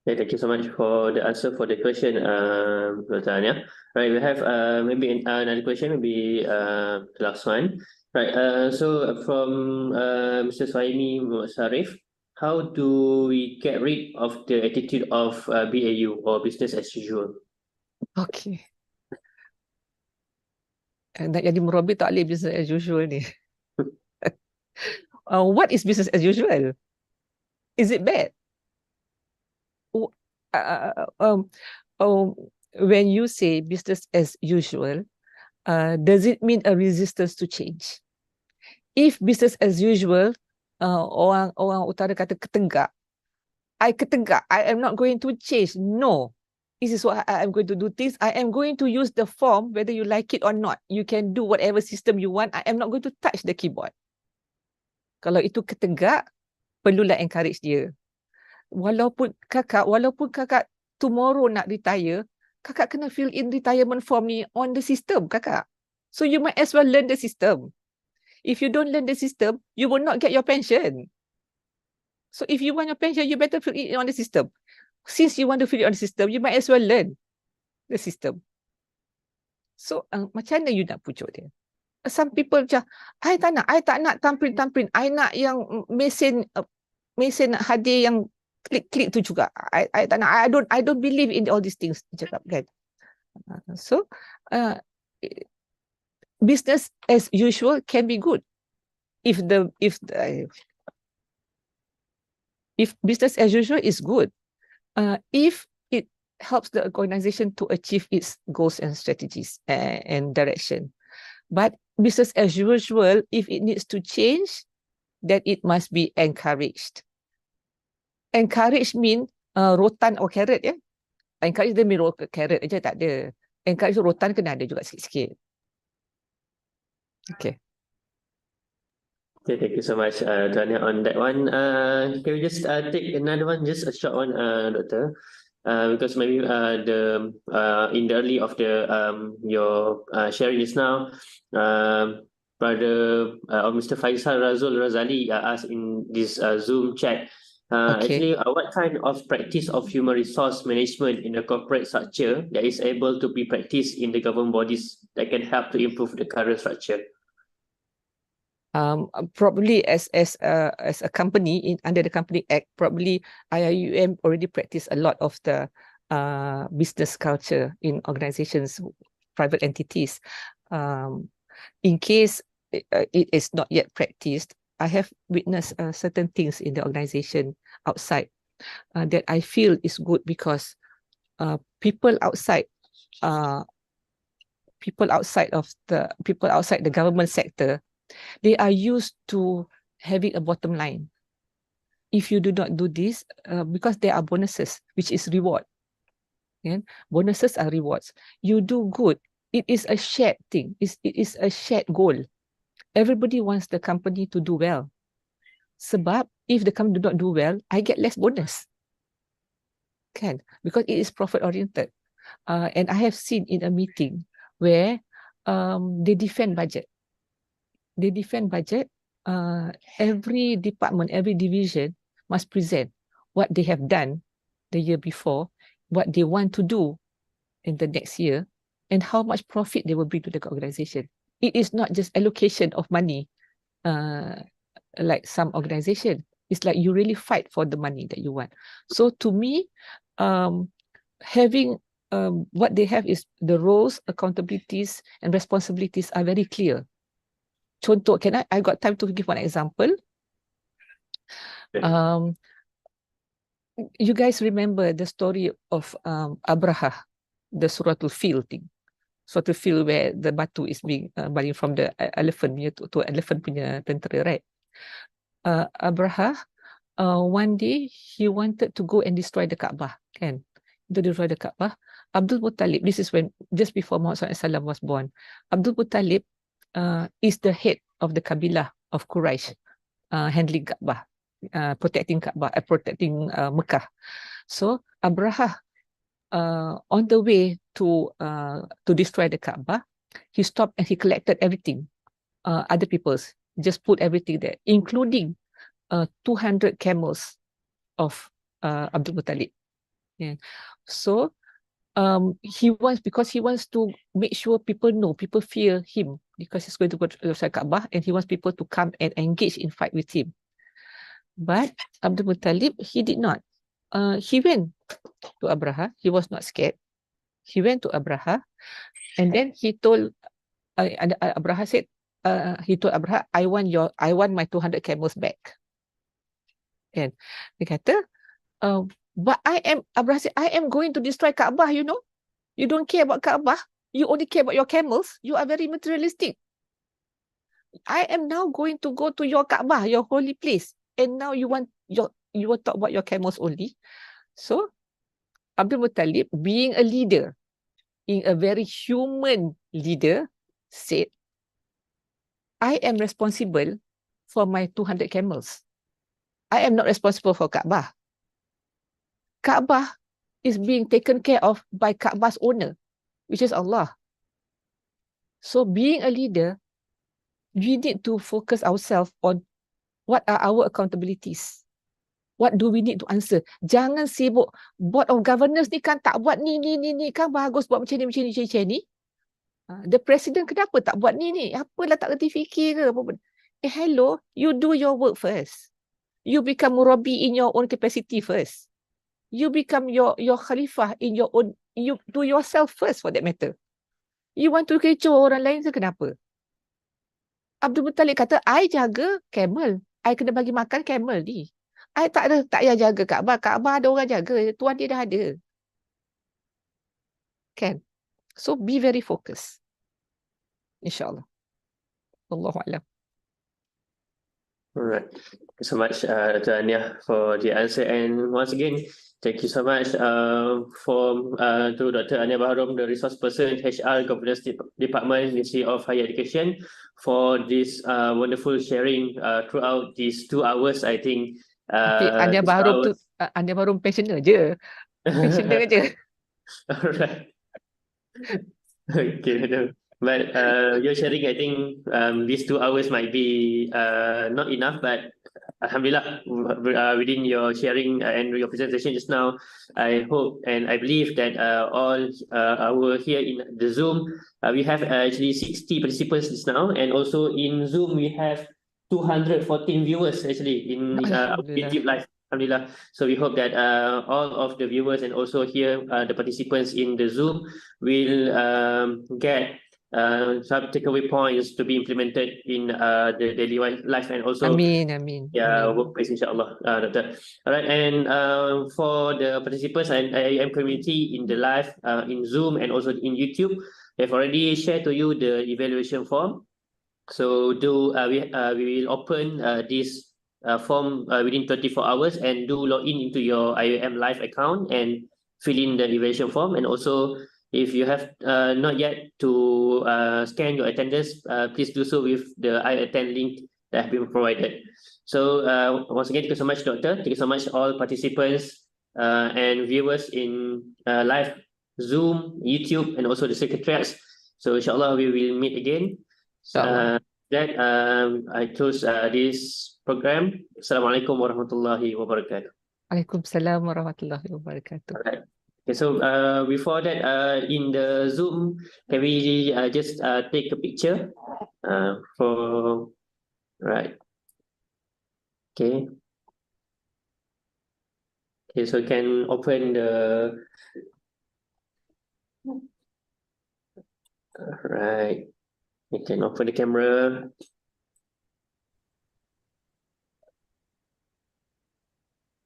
Okay, thank you so much for the answer for the question, Dr. Anya. Right, we have maybe another question, maybe the last one. Right, so from Mr. Swaimi Sarif, how do we get rid of the attitude of BAU or business as usual? Okay. Nak jadi Murabi tak boleh business as usual ni. What is business as usual? Is it bad? When you say business as usual, does it mean a resistance to change? If business as usual, orang utara kata ketegak, I am not going to change. No. This is what I am going to do things. I am going to use the form, whether you like it or not. You can do whatever system you want. I am not going to touch the keyboard. Kalau itu ketegak, perlulah encourage dia. Walaupun kakak tomorrow nak retire, kakak kena fill in retirement form ni on the system, kakak. So you might as well learn the system. If you don't learn the system, you will not get your pension. So if you want your pension, you better fill it on the system. Since you want to fill it on the system, you might as well learn the system. So, macam mana you nak pujuk dia? Some people macam, I tak nak tamprin. I nak yang mesin hadir yang klik tu juga. I tak nak. I don't believe in all these things. Cakap kan. So, business as usual can be good. If business as usual is good, if it helps the organization to achieve its goals and strategies and direction. But business as usual, if it needs to change, then it must be encouraged. Encourage mean rotan or carrot, ya. Encourage dia mean carrot aja tak ada. Encourage rotan kena ada juga sikit-sikit. Okay. Okay, thank you so much, Tanya, on that one. Can we just take another one, just a short one, Doctor? Because maybe in the early of the your sharing just now, brother or Mr. Faisal Razul Razali asked in this Zoom chat, Okay. Actually, what kind of practice of human resource management in the corporate structure that is able to be practiced in the government bodies that can help to improve the current structure? Probably as a company under the Company Act, probably IIUM already practice a lot of the business culture in organizations, private entities. In case it is not yet practiced, I have witnessed certain things in the organization outside that I feel is good, because people outside the government sector, they are used to having a bottom line. If you do not do this, because there are bonuses, which is reward. Yeah? Bonuses are rewards. You do good, it is a shared thing. It is a shared goal. Everybody wants the company to do well. Sebab if the company do not do well, I get less bonus. Kan? Because it is profit oriented. And I have seen in a meeting where they defend budget. Every department, every division must present what they have done the year before, what they want to do in the next year, and how much profit they will bring to the organization. It is not just allocation of money like some organization. It's like you really fight for the money that you want. So to me, having what they have is the roles, accountabilities, and responsibilities are very clear. Contoh, I got time to give one example. You guys remember the story of Abraha, the Suratul Fil thing. Suratul Fil where the batu is being buying from the elephant to elephant punya tentera, right? Abraha, one day he wanted to go and destroy the Kaabah, kan? To destroy the Kaabah. Abdul Muttalib, this is when just before Muhammad SAW was born. Abdul Muttalib is the head of the Kabilah of Quraysh, handling Kaabah, protecting Kaabah, protecting Mecca. So Abraha, on the way to destroy the Kaabah, he stopped and he collected everything, other people's, just put everything there, including 200 camels of Abdul Muttalib. Yeah. So because he wants to make sure people know, people fear him, because he's going to go to Kaabah, and he wants people to come and engage in fight with him. But Abdul Muttalib, he did not. He went to Abraha. He was not scared. He went to Abraha, and then he told Abraha said, he told Abraha, I want my 200 camels back. And dia kata, but Abraha said, I am going to destroy Kaabah, you know. You don't care about Kaabah. You only care about your camels. You are very materialistic. I am now going to go to your Kaabah, your holy place. And now you want talk about your camels only. So Abdul Muttalib, being a leader, being a very human leader, said, I am responsible for my 200 camels. I am not responsible for Kaabah. Kaabah is being taken care of by Kaabah's owner, which is Allah. So being a leader, we need to focus ourselves on what are our accountabilities. What do we need to answer? Jangan sibuk, board of governors ni kan tak buat ni kan bagus buat macam ni. The president kenapa tak buat ni? Apalah tak reti fikir ke? Hello, you do your work first. You become Murabi in your own capacity first. You become your khalifah in your own, you do yourself first for that matter. You want to kecoh orang lain ke kenapa? Abdul Muttalib kata, I jaga camel. I kena bagi makan camel ni. I tak payah jaga Kaabah. Kaabah ada orang jaga. Tuan dia dah ada. Kan? So be very focused. InsyaAllah. Wallahu a'lam. Alright. Thank you so much, Dr. Ania, for the answer. And once again, thank you so much to Dr. Ania Baharom, the resource person, HR Governance Department, Ministry of Higher Education, for this wonderful sharing throughout these 2 hours. I think. Ania Baharom pensioner je. Pensioner je. Alright. Okay, no. But your sharing, I think these 2 hours might be not enough, but Alhamdulillah, within your sharing and your presentation just now, I hope and I believe that all our here in the Zoom, we have actually 60 participants just now, and also in Zoom we have 214 viewers actually in Alhamdulillah. YouTube live. Alhamdulillah. So we hope that all of the viewers and also here the participants in the Zoom will get some takeaway points to be implemented in the daily life and also Amin. workplace, inshallah, Doctor. All right, and for the participants and IIM community in the live in Zoom and also in YouTube, they've already shared to you the evaluation form. So we will open this form within 24 hours, and do log in into your IIM live account and fill in the evaluation form. And also, if you have not yet to scan your attendance, please do so with the I attend link that have been provided. So once again, thank you so much, Doctor. Thank you so much, all participants and viewers in live Zoom, YouTube, and also the secretariats. So inshallah, we will meet again. Inshallah. I close this program. Assalamualaikum warahmatullahi wabarakatuh. Waalaikumsalam warahmatullahi wabarakatuh. All right. Okay, so before that, in the Zoom, can we just take a picture for, right? Okay. Okay, so you can open the, right. You can open the camera.